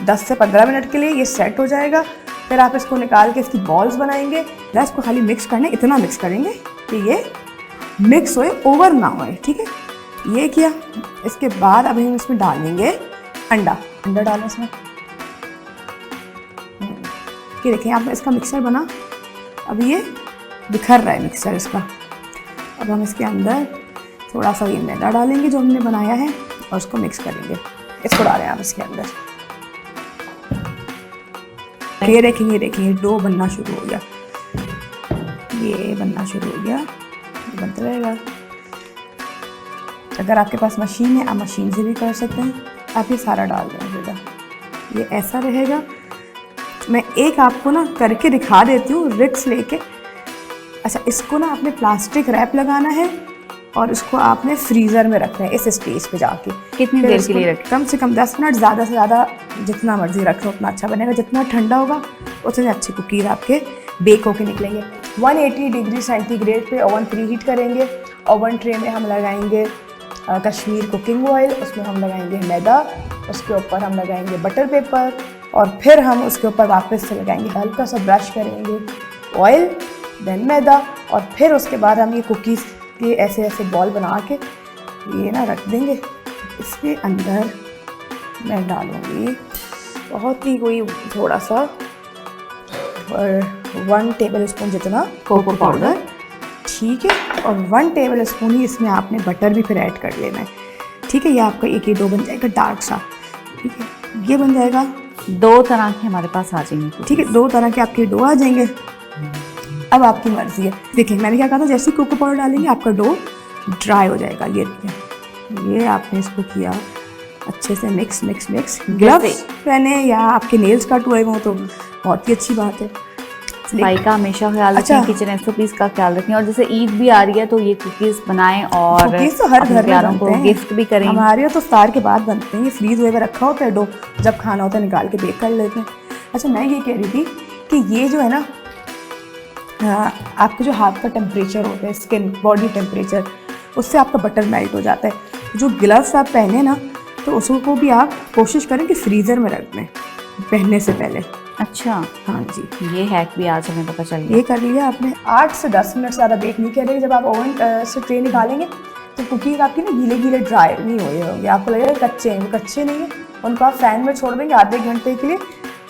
K: 10 से 15 मिनट के लिए, ये सेट हो जाएगा। फिर आप इसको निकाल के इसकी बॉल्स बनाएंगे। बस इसको खाली मिक्स करना है, इतना मिक्स करेंगे कि ये मिक्स होए, ओवर ना होए, ठीक है। ये किया। इसके बाद अभी हम इसमें डालेंगे अंडा डालें इसमें। ये देखिए, आप इसका मिक्सर बना, अब ये बिखर रहा है मिक्सर इसका। अब हम इसके अंदर थोड़ा सा ये मैदा डालेंगे जो हमने बनाया है, और उसको मिक्स करेंगे। इसको डालें आप इसके अंदर। ये देखिए डो बनना शुरू हो गया, ये बनना शुरू हो गया, ये बनता रहेगा। अगर आपके पास मशीन है, आप मशीन से भी कर सकते हैं। आप ये सारा डाल दें बेटा, ये ऐसा रहेगा। मैं एक आपको ना करके दिखा देती हूँ रिक्स लेके। अच्छा, इसको ना आपने प्लास्टिक रैप लगाना है और इसको आपने फ्रीज़र में रखना है इस स्टेज पे जाके।
J: कितनी
K: फिर
J: देर
K: इसको
J: के लिए रखें?
K: कम से कम 10 मिनट, ज़्यादा से ज़्यादा जितना मर्जी रख लो उतना अच्छा बनेगा। जितना ठंडा होगा उतने अच्छे कुकीज़ आपके बेक होके निकलेंगे। 180 डिग्री सेंटीग्रेड पे ओवन प्री हीट करेंगे। ओवन ट्रे में हम लगाएंगे कश्मीर कुकिंग ऑयल, उसमें हम लगाएंगे मैदा, उसके ऊपर हम लगाएंगे बटर पेपर और फिर हम उसके ऊपर वापस से लगाएंगे, हल्का सा ब्रश करेंगे ऑयल, देन मैदा, और फिर उसके बाद हम ये कुकीज़ के ऐसे ऐसे बॉल बना के ये ना रख देंगे। इसके अंदर मैं डालूँगी बहुत ही कोई थोड़ा सा 1 टेबल स्पून जितना कोको पाउडर, ठीक है, और 1 टेबल स्पून ही इसमें आपने बटर भी फिर ऐड कर लेना है, ठीक है। ये आपका एक ये डो बन जाएगा डार्क सा, ठीक है, ये बन जाएगा।
J: 2 तरह के हमारे पास आ जाएंगे,
K: ठीक है, 2 तरह के आपके डो आ जाएंगे। अब आपकी मर्जी है। देखिए मैंने क्या कहा था, जैसे कोको पाउडर डालेंगे आपका डो ड्राई हो जाएगा। ये आपने इसको किया अच्छे से मिक्स मिक्स मिक्स। ग्लव्स पहने या आपके नेल्स कट हुए हों तो बहुत ही अच्छी बात है।
J: सफाई का हमेशा ख्याल रखें,
K: अच्छा।
J: किचन एसओपीज़ का ख्याल रखें, और जैसे ईद भी आ रही है तो ये कुकीज़ बनाएं और
K: कुकीज़ तो हर
J: अपने
K: घर में
J: प्यारों को
K: बनते हैं,
J: गिफ्ट भी करें।
K: हमारे यहाँ तो इफ्तार के बाद बनते हैं। ये फ्रीज हुए हुए रखा होता है डो, जब खाना होता है निकाल के बेक कर लेते हैं। अच्छा, मैं ये कह रही थी कि ये जो है ना आपके जो हाथ का टेम्परेचर होता है, स्किन बॉडी टेम्परेचर, उससे आपका बटर मेल्ट हो जाता है। जो ग्लव्स आप पहने ना तो उसको भी आप कोशिश करें कि फ्रीज़र में रख दें पहनने से पहले।
J: अच्छा,
K: हाँ जी,
J: ये हैक भी आज हमें पता चल गया।
K: ये कर लिया आपने। 8 से 10 मिनट ज़्यादा बेक नहीं करेंगे। जब आप ओवन से ट्रे निकालेंगे तो कुकीज़ आपकी ना गीले गीले ड्राई नहीं हुए होंगे, आपको लगेगा कच्चे हैं, वो कच्चे नहीं हैं। उनको आप फैन में छोड़ देंगे आधे घंटे के लिए,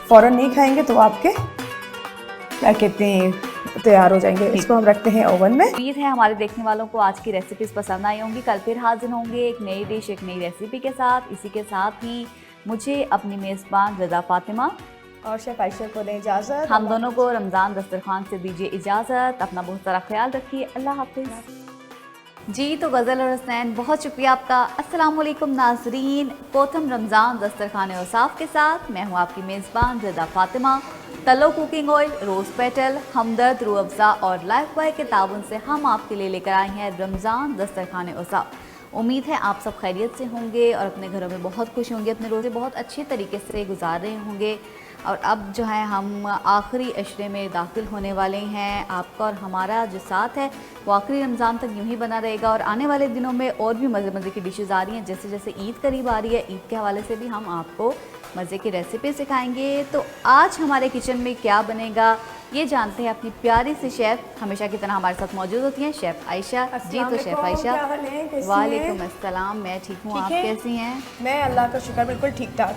K: फ़ौरन नहीं खाएंगे तो आपके क्या कहते हैं तैयार हो जाएंगे। इसको हम रखते हैं ओवन में।
J: उम्मीद है हमारे देखने वालों को आज की रेसिपीज़ पसंद आई होंगी। कल फिर हाजिर होंगे एक नई डिश, एक नई रेसिपी के साथ। इसी के साथ ही मुझे अपनी मेज़बान रज़ा फातिमा
K: और शेफ आयशा को दें इजाज़त।
J: हम दोनों को रमज़ान दस्तरखान से दीजिए इजाज़त। अपना बहुत सारा ख्याल रखिए। अल्लाह हाफिज़। जी तो गज़ल और हसनैन, बहुत शुक्रिया आपका। अस्सलाम वालेकुम नाज़रीन, कोथम रमज़ान दस्तरखान औसाफ के साथ मैं हूँ आपकी मेज़बान रज़ा फातिमा। तलो कुकिंग ऑयल, रोज़ पेटल, हमदर्द, रूह अफ़ज़ा और लाइफ बॉय के ताउन से हम आपके लिए लेकर आए हैं रमज़ान दस्तरखान औसाफ। उम्मीद है आप सब खैरियत से होंगे और अपने घरों में बहुत खुश होंगे, अपने रोज़े बहुत अच्छे तरीके से गुजार रहे होंगे। और अब जो है हम आखिरी अशरे में दाखिल होने वाले हैं। आपका और हमारा जो साथ है वो आखिरी रमज़ान तक यूँ ही बना रहेगा और आने वाले दिनों में और भी मज़े मज़े की डिशेज़ आ रही हैं। जैसे जैसे ईद करीब आ रही है, ईद के हवाले से भी हम आपको मज़े की रेसिपी सिखाएंगे। तो आज हमारे किचन में क्या बनेगा ये जानते हैं अपनी प्यारी सी शेफ़, हमेशा की तरह हमारे साथ मौजूद होती हैं, शेफ़ आयशा। जी तो शेफ़ आयशा, वालेकुम अस्सलाम, मैं ठीक हूँ, आप कैसी हैं?
K: मैं अल्लाह का शुक्र बिल्कुल ठीक ठाक।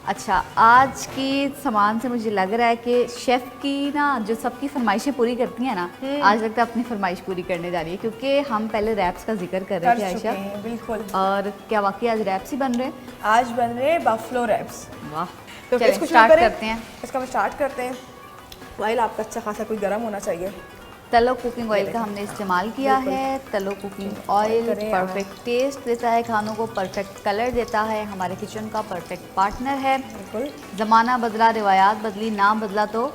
J: अच्छा, आज की सामान से मुझे लग रहा है कि शेफ़ की ना जो सबकी फरमाइशें पूरी करती हैं ना, आज लगता है अपनी फरमाइश पूरी करने जा रही है, क्योंकि हम पहले रैप्स का जिक्र कर रहे थे आयशा।
K: बिल्कुल।
J: और क्या वाकई आज रैप्स ही बन रहे हैं?
K: आज बन रहे हैं बफलो रैप्स।
J: वाह,
K: तो
J: चलिए
K: इसको
J: स्टार्ट करते हैं।
K: इसका हम स्टार्ट करते हैं। ऑयल आपका अच्छा खासा कोई गर्म होना चाहिए।
J: तलो कुकिंग ऑयल का हमने इस्तेमाल किया है। तलो कुकिंग ऑयल परफेक्ट टेस्ट देता है खानों को, परफेक्ट कलर देता है, हमारे किचन का परफेक्ट पार्टनर है।
K: बिल्कुल।
J: ज़माना बदला, रिवायात बदली, नाम बदला तो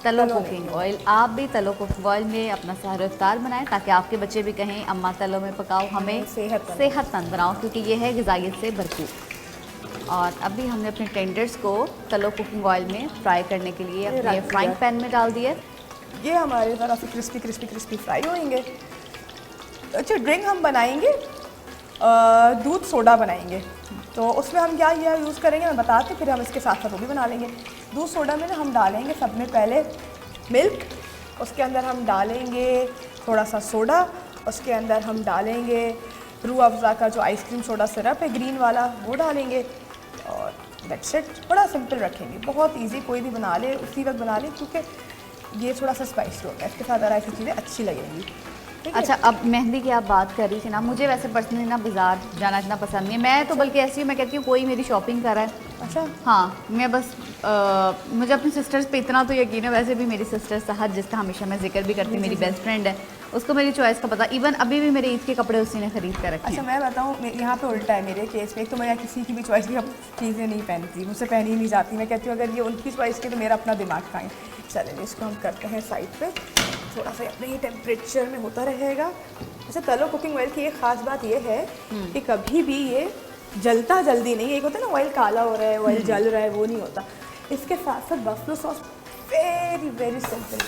J: तलो कुकिंग ऑयल। आप भी तलो कुकिंग ऑयल में अपना सहर इफ्तार बनाएं ताकि आपके बच्चे भी कहें अम्मा तलो में पकाओ, हमें सेहतमंद बनाओ, क्योंकि ये है ग़िज़ाइयत से भरपूर। और अभी हमने अपने टेंडर्स को तलो कुकिंग ऑयल में फ्राई करने के लिए अपने फ्राइंग पैन में डाल दिए।
K: ये हमारे ज़रा से क्रिस्पी क्रिस्पी क्रिस्पी फ्राई होंगे। अच्छा, ड्रिंक हम बनाएंगे, दूध सोडा बनाएंगे। तो उसमें हम क्या यूज़ करेंगे मैं बताती, फिर हम इसके साथ साथ वो भी बना लेंगे। दूध सोडा में ना हम डालेंगे सब में पहले मिल्क, उसके अंदर हम डालेंगे थोड़ा सा सोडा, उसके अंदर हम डालेंगे रूह अफ़ज़ा का जो आइसक्रीम सोडा सिरप है ग्रीन वाला, वो डालेंगे। और दैट्स इट। बड़ा सिंपल रखेंगे, बहुत इजी, कोई भी बना ले उसी वक्त बना ले, क्योंकि ये थोड़ा सा स्पाइसी होता है, इसके साथ ज़रा ऐसी चीज़ें अच्छी लगेंगी।
J: अच्छा, अब मेहंदी की आप बात कर रही थी ना, मुझे वैसे पर्सनली ना बाज़ार जाना इतना पसंद नहीं है। मैं तो बल्कि ऐसी हूँ, मैं कहती हूँ कोई मेरी शॉपिंग कर रहा है।
K: अच्छा।
J: हाँ, मैं बस मुझे अपनी सिस्टर्स पे इतना तो यकीन है, वैसे भी मेरी सिस्टर सहद, जिसका हमेशा मैं जिक्र भी करती हूँ, मेरी बेस्ट फ्रेंड है, उसको मेरी चॉइस का पता, इवन अभी भी मेरे ईद के कपड़े उसी ने खरीद कर रखे
K: अच्छा
J: हैं।
K: मैं बताऊँ, यहाँ पे उल्टा है मेरे केस में। एक तो मैं यहाँ किसी की भी चॉइस की चीज़ें नहीं पहनती, मुझसे पहनी ही नहीं जाती। मैं कहती हूँ अगर ये उनकी चॉइस की तो मेरा अपना दिमाग खाएँ। चलिए इसको हम करते हैं साइड पे, थोड़ा सा अपने ही टेम्परेचर में होता रहेगा। अच्छा तलो कुकिंग ऑयल की एक ख़ास बात ये है कि कभी भी ये जलता जल्दी नहीं है। एक होता है ना ऑयल काला हो रहा है, ऑयल जल रहा है, वो नहीं होता। इसके साथ साथ buffalo sauce very very simple,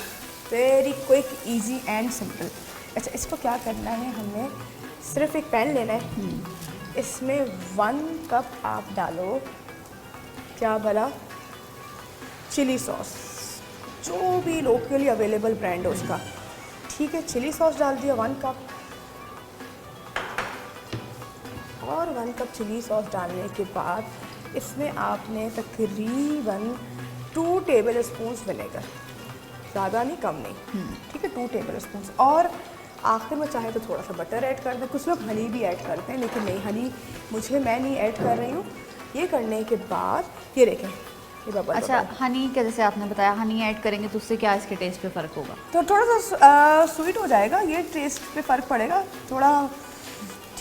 K: very quick, easy and simple. अच्छा इसको क्या करना है, हमें सिर्फ एक पैन लेना है, इसमें 1 कप आप डालो, क्या भला, चिली सॉस, जो भी लोकली अवेलेबल ब्रांड है उसका, ठीक है। चिली सॉस डाल दिया 1 कप, और 1 कप चिली सॉस डालने के बाद इसमें आपने तकरीबन 2 टेबल स्पून विनेगर, ज़्यादा नहीं कम नहीं, ठीक है, 2 टेबल स्पून। और आखिर में चाहे तो थोड़ा सा बटर ऐड कर दें, कुछ लोग हनी भी ऐड करते हैं, लेकिन नहीं, हनी मैं नहीं ऐड कर रही हूँ। ये करने के बाद ये देखें ये बबल।
J: अच्छा हनी का जैसे आपने बताया, हनी ऐड करेंगे तो उससे क्या इसके टेस्ट पे फ़र्क होगा?
K: तो थोड़ा सा स्वीट हो जाएगा, ये टेस्ट पे फ़र्क पड़ेगा थोड़ा,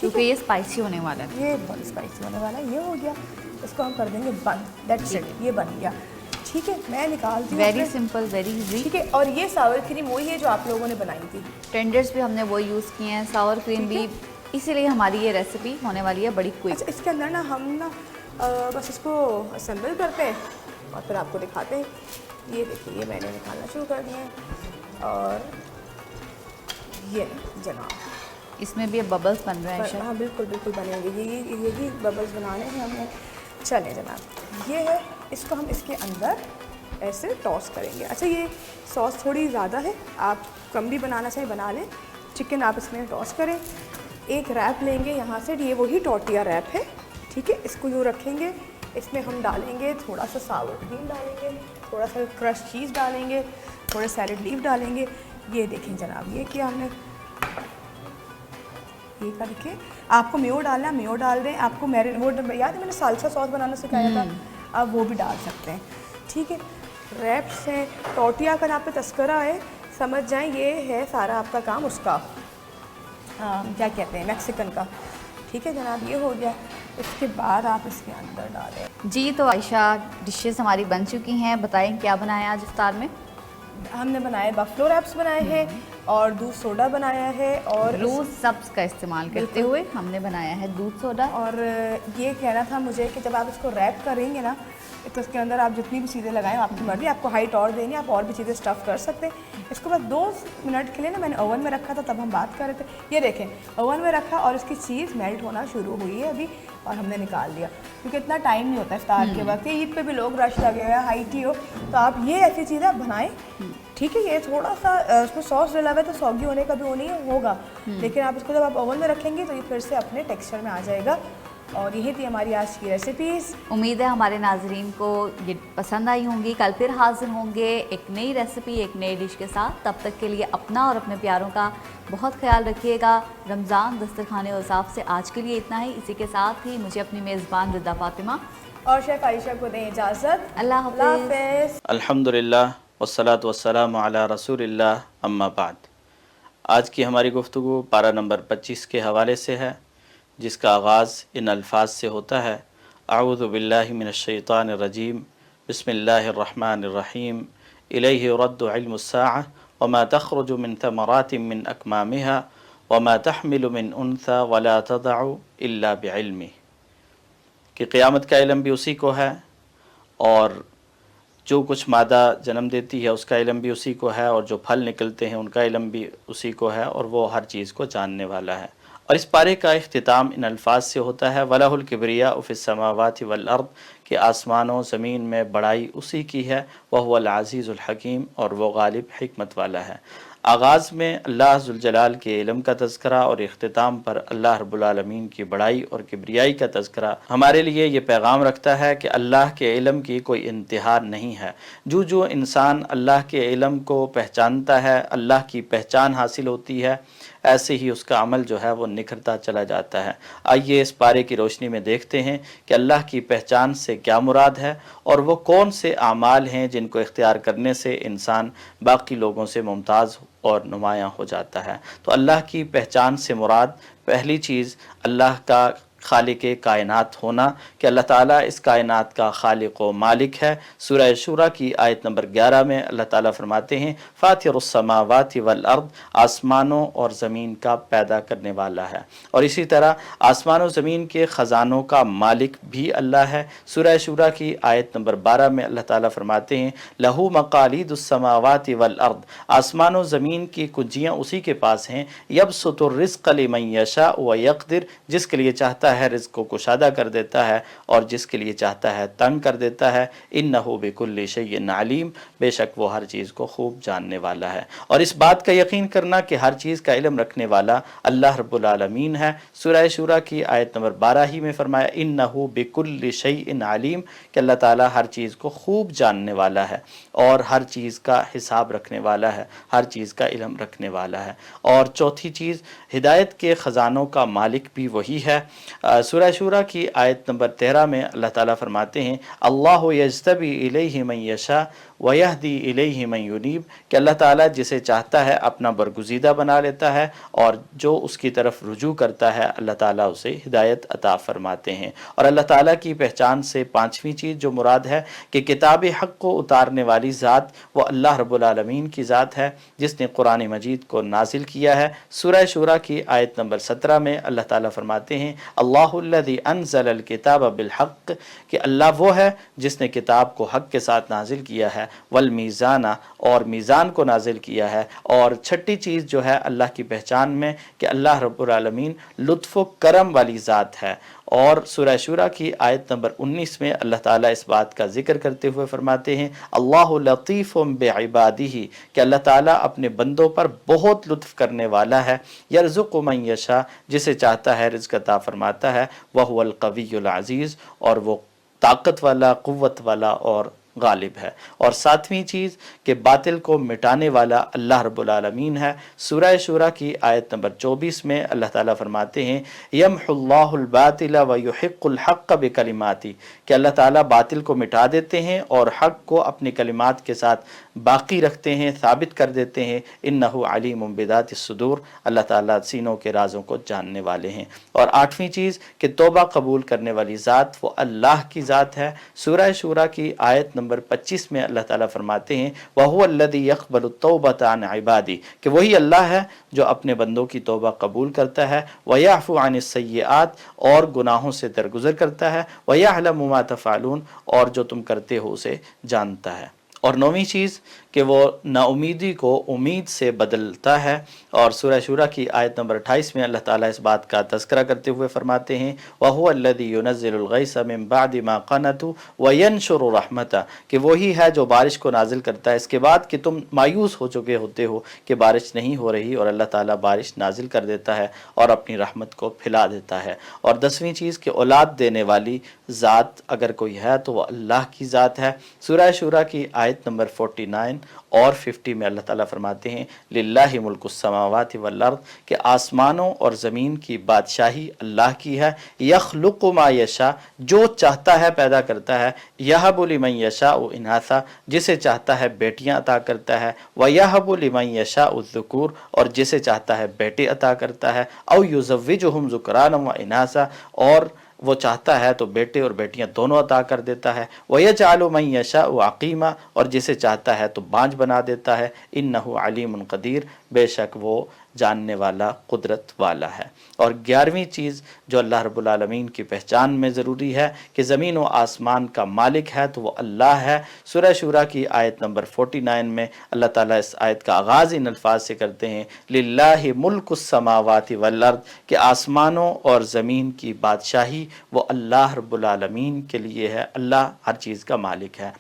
J: क्योंकि ये स्पाइसी होने वाला है।
K: ये बहुत स्पाइसी होने वाला है। ये हो गया, इसको हम कर देंगे बंद, दैट्स इट, ये बन गया, ठीक है। मैं निकालती हूँ।
J: वेरी सिंपल, वेरी इजी,
K: ठीक है। और ये सावर क्रीम वही है जो आप लोगों ने बनाई थी,
J: टेंडर्स भी हमने वो यूज़ किए हैं, सावर क्रीम भी, इसीलिए हमारी ये रेसिपी होने वाली है बड़ी क्विक।
K: अच्छा इसके अंदर ना हम ना बस इसको असेंबल करते हैं और फिर आपको दिखाते हैं। ये देखिए, ये मैंने निकालना शुरू कर दिए हैं, और ये जनाब
J: इसमें भी अब बबल्स बन रहे हैं शायद।
K: हाँ बिल्कुल बिल्कुल बनेंगे, यही बबल्स बनाने हैं हमने। चले जनाब, ये है, इसको हम इसके अंदर ऐसे टॉस करेंगे। अच्छा ये सॉस थोड़ी ज़्यादा है, आप कम भी बनाना चाहें बना लें। चिकन आप इसमें टॉस करें, एक रैप लेंगे यहाँ से, ये वही टॉर्टिया रैप है, ठीक है। इसको यूँ रखेंगे, इसमें हम डालेंगे थोड़ा सा सावर क्रीम डालेंगे, थोड़ा सा क्रश चीज़ डालेंगे, थोड़े सैलेड लीफ डालेंगे। ये देखें जनाब, ये किया हमने, ये करके आपको मेयो डालना है, मेयो डाल दें। आपको वो याद है मैंने सालसा सॉस बनाना सिखाया था, आप वो भी डाल सकते हैं, ठीक है। रैप्स हैं, टॉर्टिया का आप पे तस्करा है, समझ जाएं ये है सारा आपका काम उसका, क्या कहते हैं, मैक्सिकन का, ठीक है जनाब। ये हो गया, इसके बाद आप इसके अंदर डालें।
J: जी तो आयशा, डिशेस हमारी बन चुकी हैं, बताएं क्या बनाया आज इफ्तार में?
K: हमने बनाए बफलो रैप्स बनाए हैं, और दूध सोडा बनाया है, और
J: रोज़ सब्ज़ का इस्तेमाल करते हुए हमने बनाया है दूध सोडा।
K: और ये कहना था मुझे कि जब आप इसको रैप करेंगे ना, तो इसके अंदर आप जितनी भी चीज़ें लगाएं, आपकी मर्ज़ी, आपको हाइट और देनी, आप और भी चीज़ें स्टफ़ कर सकते हैं। इसको बस 2 मिनट के लिए ना मैंने ओवन में रखा था, तब हम बात कर रहे थे। ये देखें, ओवन में रखा और इसकी चीज़ मेल्ट होना शुरू हुई है अभी, और हमने निकाल लिया, क्योंकि इतना टाइम नहीं होता इफ्तार के वक्त। ये ईद पे भी लोग रश लगे हुए हैं, हाई टी हो, तो आप ये ऐसी चीज़ें आप बनाएं, ठीक है। ये थोड़ा सा उसमें सॉस डला हुआ है, तो सॉगी होने का भी वो नहीं होगा, लेकिन आप इसको जब आप ओवन में रखेंगे तो ये फिर से अपने टेक्सचर में आ जाएगा। और यही थी हमारी आज की रेसिपीज़।
J: उम्मीद है हमारे नाजरीन को ये पसंद आई होंगी। कल फिर हाजिर होंगे एक नई रेसिपी, एक नई डिश के साथ। तब तक के लिए अपना और अपने प्यारों का बहुत ख्याल रखिएगा। रमज़ान दस्तरखाने और साफ से आज के लिए इतना ही। इसी के साथ ही मुझे अपनी मेज़बान रिदा फातिमा
K: और शेफ़ आयशा को दें इजाज़त।
J: अल्लाह हाफ़िज़।
L: अल्हम्दुलिल्लाह वस्सलातु वस्सलामु अला रसूलिल्लाह, अम्मा बाद। आज की हमारी गुफ्तगू पारा नंबर 25 के हवाले से है, जिसका आगाज़ इन अल्फाज से होता है, अऊज़ु बिल्लाहि मिनश्शैतानिर रजीम, बिस्मिल्लाहिर रहमानिर रहीम, इलैहि युरद्दु इल्मुस्साअह वमा तख़रुजु मिन थमरातिन मिन अकमामिहा वमा तहमिलु मिन उन्सा वला तदअु इल्ला बिइल्मिह, कि क़यामत का इल्म भी उसी को है, और जो कुछ मादा जन्म देती है उसका इल्म भी उसी को है, और जो फल निकलते हैं उनका इल्म भी उसी को है, और वो हर चीज़ को जानने वाला है। और इस पारे का इख्तिताम इन अल्फाज से होता है, वलहुल किब्रिया फ़िस समावाति वल अर्द, कि आसमानों ज़मीन में बड़ाई उसी की है, वह हुवल अज़ीज़ुल हकीम, और वो गालिब हिकमत वाला है। आगाज़ में अल्लाह ज़ुल जलाल के इल्म का तज़किरा और इख्तिताम पर अल्लाह रब्बुल आलमीन की बड़ाई और किब्रियाई का तज़किरा हमारे लिए ये पैगाम रखता है कि अल्लाह के इल्म की कोई इंतहा नहीं है। जो इंसान अल्लाह के इल्म को पहचानता है, अल्लाह की पहचान हासिल होती है, ऐसे ही उसका अमल जो है वो निखरता चला जाता है। आइए इस पारे की रोशनी में देखते हैं कि अल्लाह की पहचान से क्या मुराद है और वो कौन से आमाल हैं जिनको इख्तियार करने से इंसान बाकी लोगों से मुमताज़ और नुमायाँ हो जाता है। तो अल्लाह की पहचान से मुराद पहली चीज़ अल्लाह का खालिक कायनात होना, कि अल्लाह ताला इस कायनात का खालिक व मालिक है। सूरह शूरा की आयत नंबर 11 में अल्लाह ताला फरमाते हैं फातिरुस समावाति वल अर्द, आसमानों और ज़मीन का पैदा करने वाला है। और इसी तरह आसमानों ज़मीन के ख़जानों का मालिक भी अल्लाह है। सूरह शूरा की आयत नंबर 12 में अल्लाह ताला फरमाते हैं लहू मकालिदुस समावाति वल अर्द, आसमानों ज़मीन की कुंजियाँ उसी के पास हैं। यबसुतुर रिज़्क़ लिमन यशा व यक़दिर, जिसके लिए चाहता है रिज़्क़ को कुशादा कर देता है और जिसके लिए चाहता है तंग कर देता है। इन्नहु बिकुल्लि शैइन अलीम, बेशक वो हर चीज़ को खूब जानने वाला है। और इस बात का यकीन करना कि हर चीज़ का इल्म रखने वाला अल्लाह रब्बुल आलमीन है। सूरह शूरा की आयत नंबर 12 ही में फरमाया इन्नहु बिकुल्लि शैइन अलीम, कि अल्लाह ताला हर चीज़ को खूब जानने वाला है और हर चीज़ का हिसाब रखने वाला है, हर चीज़ का इल्म रखने वाला है। और चौथी चीज़ हिदायत के ख़जानों का मालिक भी वही है। सूरह शूरा की आयत नंबर 13 में अल्लाह ताला फरमाते हैं अल्लाहु यज्तबी इलैहि मन यशा व यहदी इलैहि मन युनीब, कि अल्लाह ताला जिसे चाहता है अपना बरगुज़ीदा बना लेता है और जो उसकी तरफ रुजू करता है अल्लाह ताला उसे हिदायत अता फरमाते हैं। और अल्लाह ताला की पहचान से पाँचवीं चीज़ जो मुराद है कि किताब हक़ को उतारने वाली ज़ात वो अल्लाह रब्बुल आलमीन की ज़ात है जिसने कुरान मजीद को नाजिल किया है। सूरह शूरा की आयत नंबर 17 में अल्लाह ताला फरमाते हैं अल्लाहुल्लज़ी अनज़लल किताब बिल हक़, कि अल्लाह वो है जिसने किताब को हक़ के साथ नाजिल किया है। वल मीज़ाना, और मीज़ान को नाजिल किया है। और छठी चीज़ जो है अल्लाह की पहचान में कि अल्लाह रब्बुल आलमीन लुत्फ़ व करम वाली ज़ात है। और सूरह शूरा की आयत नंबर 19 में अल्लाह ताला इस बात का जिक्र करते हुए फरमाते हैं अल्लाहु लतीफ़ुम बिइबादिही, कि अल्लाह ताला अपने बंदों पर बहुत लुत्फ़ करने वाला है। यरज़ुक़ु मन यशा, जिसे चाहता है रिज़्क़ अता फरमाता है। वहुवल क़वियुल अज़ीज़, और वो ताकत वाला, क़ुव्वत वाला और गालिब है। और सातवीं चीज़ कि बातिल को मिटाने वाला अल्लाह रब्बुल आलमीन है। सूरह शूरा की आयत नंबर 24 में अल्लाह ताला फरमाते हैं यमहुल्लाहुल बातिला व युहिक्कुल हक़्क़ बिकलिमाती, कि अल्लाह ताला बातिल को मिटा देते हैं और हक़ को अपनी कलिमात के साथ बाकी रखते हैं, साबित कर देते हैं। इन्नहु अलीमुम बिदातिस सुदूर, अल्लाह ताला सीनों के राज़ों को जानने वाले हैं। और आठवीं चीज़ कि तौबा कबूल करने वाली ज़ात वो अल्लाह की ज़ात है। सूरह शूरा की आयत नंबर 25 में अल्लाह ताला फरमाते हैं वहुवल्लज़ी यक़बलु तौबता अन इबादी, कि वही अल्लाह है जो अपने बंदों की तौबा कबूल करता है। व यअफ़ु अनिस सय्यिआत, और गुनाहों से दरगुजर करता है। व यअलमु मा तफ़अलून, और जो तुम करते हो उसे जानता है। और नौवीं चीज़ कि वो नाउमीदी को उम्मीद से बदलता है। और सूरह शूरा की आयत नंबर 28 में अल्लाह ताला इस बात का तज़किरा करते हुए फरमाते हैं वहुवल्लज़ी युनज़्ज़िलुल गैसा मिन बअदि मा क़नतु व यंशुरु रहमता, कि वही है जो बारिश को नाजिल करता है इसके बाद कि तुम मायूस हो चुके होते हो कि बारिश नहीं हो रही, और अल्लाह ताला बारिश नाजिल कर देता है और अपनी रहमत को फैला देता है। और 10वीं चीज़ कि औलाद देने वाली ज़ात अगर कोई है तो वह अल्लाह की ज़ात है। सूरह शूरा की आयत नंबर 49 और 50 में अल्लाह ताला फरमाते हैं लिल्लाहि मुल्कुस समावाति वल अर्द, कि आसमानों और ज़मीन की बादशाही अल्लाह की है। यख़्लुक़ु मा यशा, जो चाहता है पैदा करता है। यहबु लिमन यशाउ इनासा, जिसे चाहता है बेटियां अता करता है। व यहबु लिमन यशाउ ज़ुकूर, और जिसे चाहता है बेटे अता करता है। औ युज़व्विजुहुम ज़ुकरान व इनासा, और वो चाहता है तो बेटे और बेटियां दोनों अता कर देता है। वयजअलु मन यशाउ अक़ीमा, और जिसे चाहता है तो बांझ बना देता है। इन्नहु अलीमुन क़दीर, बेशक वो जानने वाला, कुदरत वाला है। और 11वीं चीज़ जो अल्लाह रब्बुल आलमीन की पहचान में ज़रूरी है कि ज़मीन व आसमान का मालिक है तो वो अल्लाह है। सूरह शूरा की आयत नंबर 49 में अल्लाह ताला इस आयत का आगाज़ इन अल्फाज से करते हैं लिल्लाहि मुल्कुस समावाति वल अर्द, कि आसमानों और ज़मीन की बादशाही वो अल्लाह रब्बुल आलमीन के लिए है। अल्लाह हर चीज़ का मालिक है।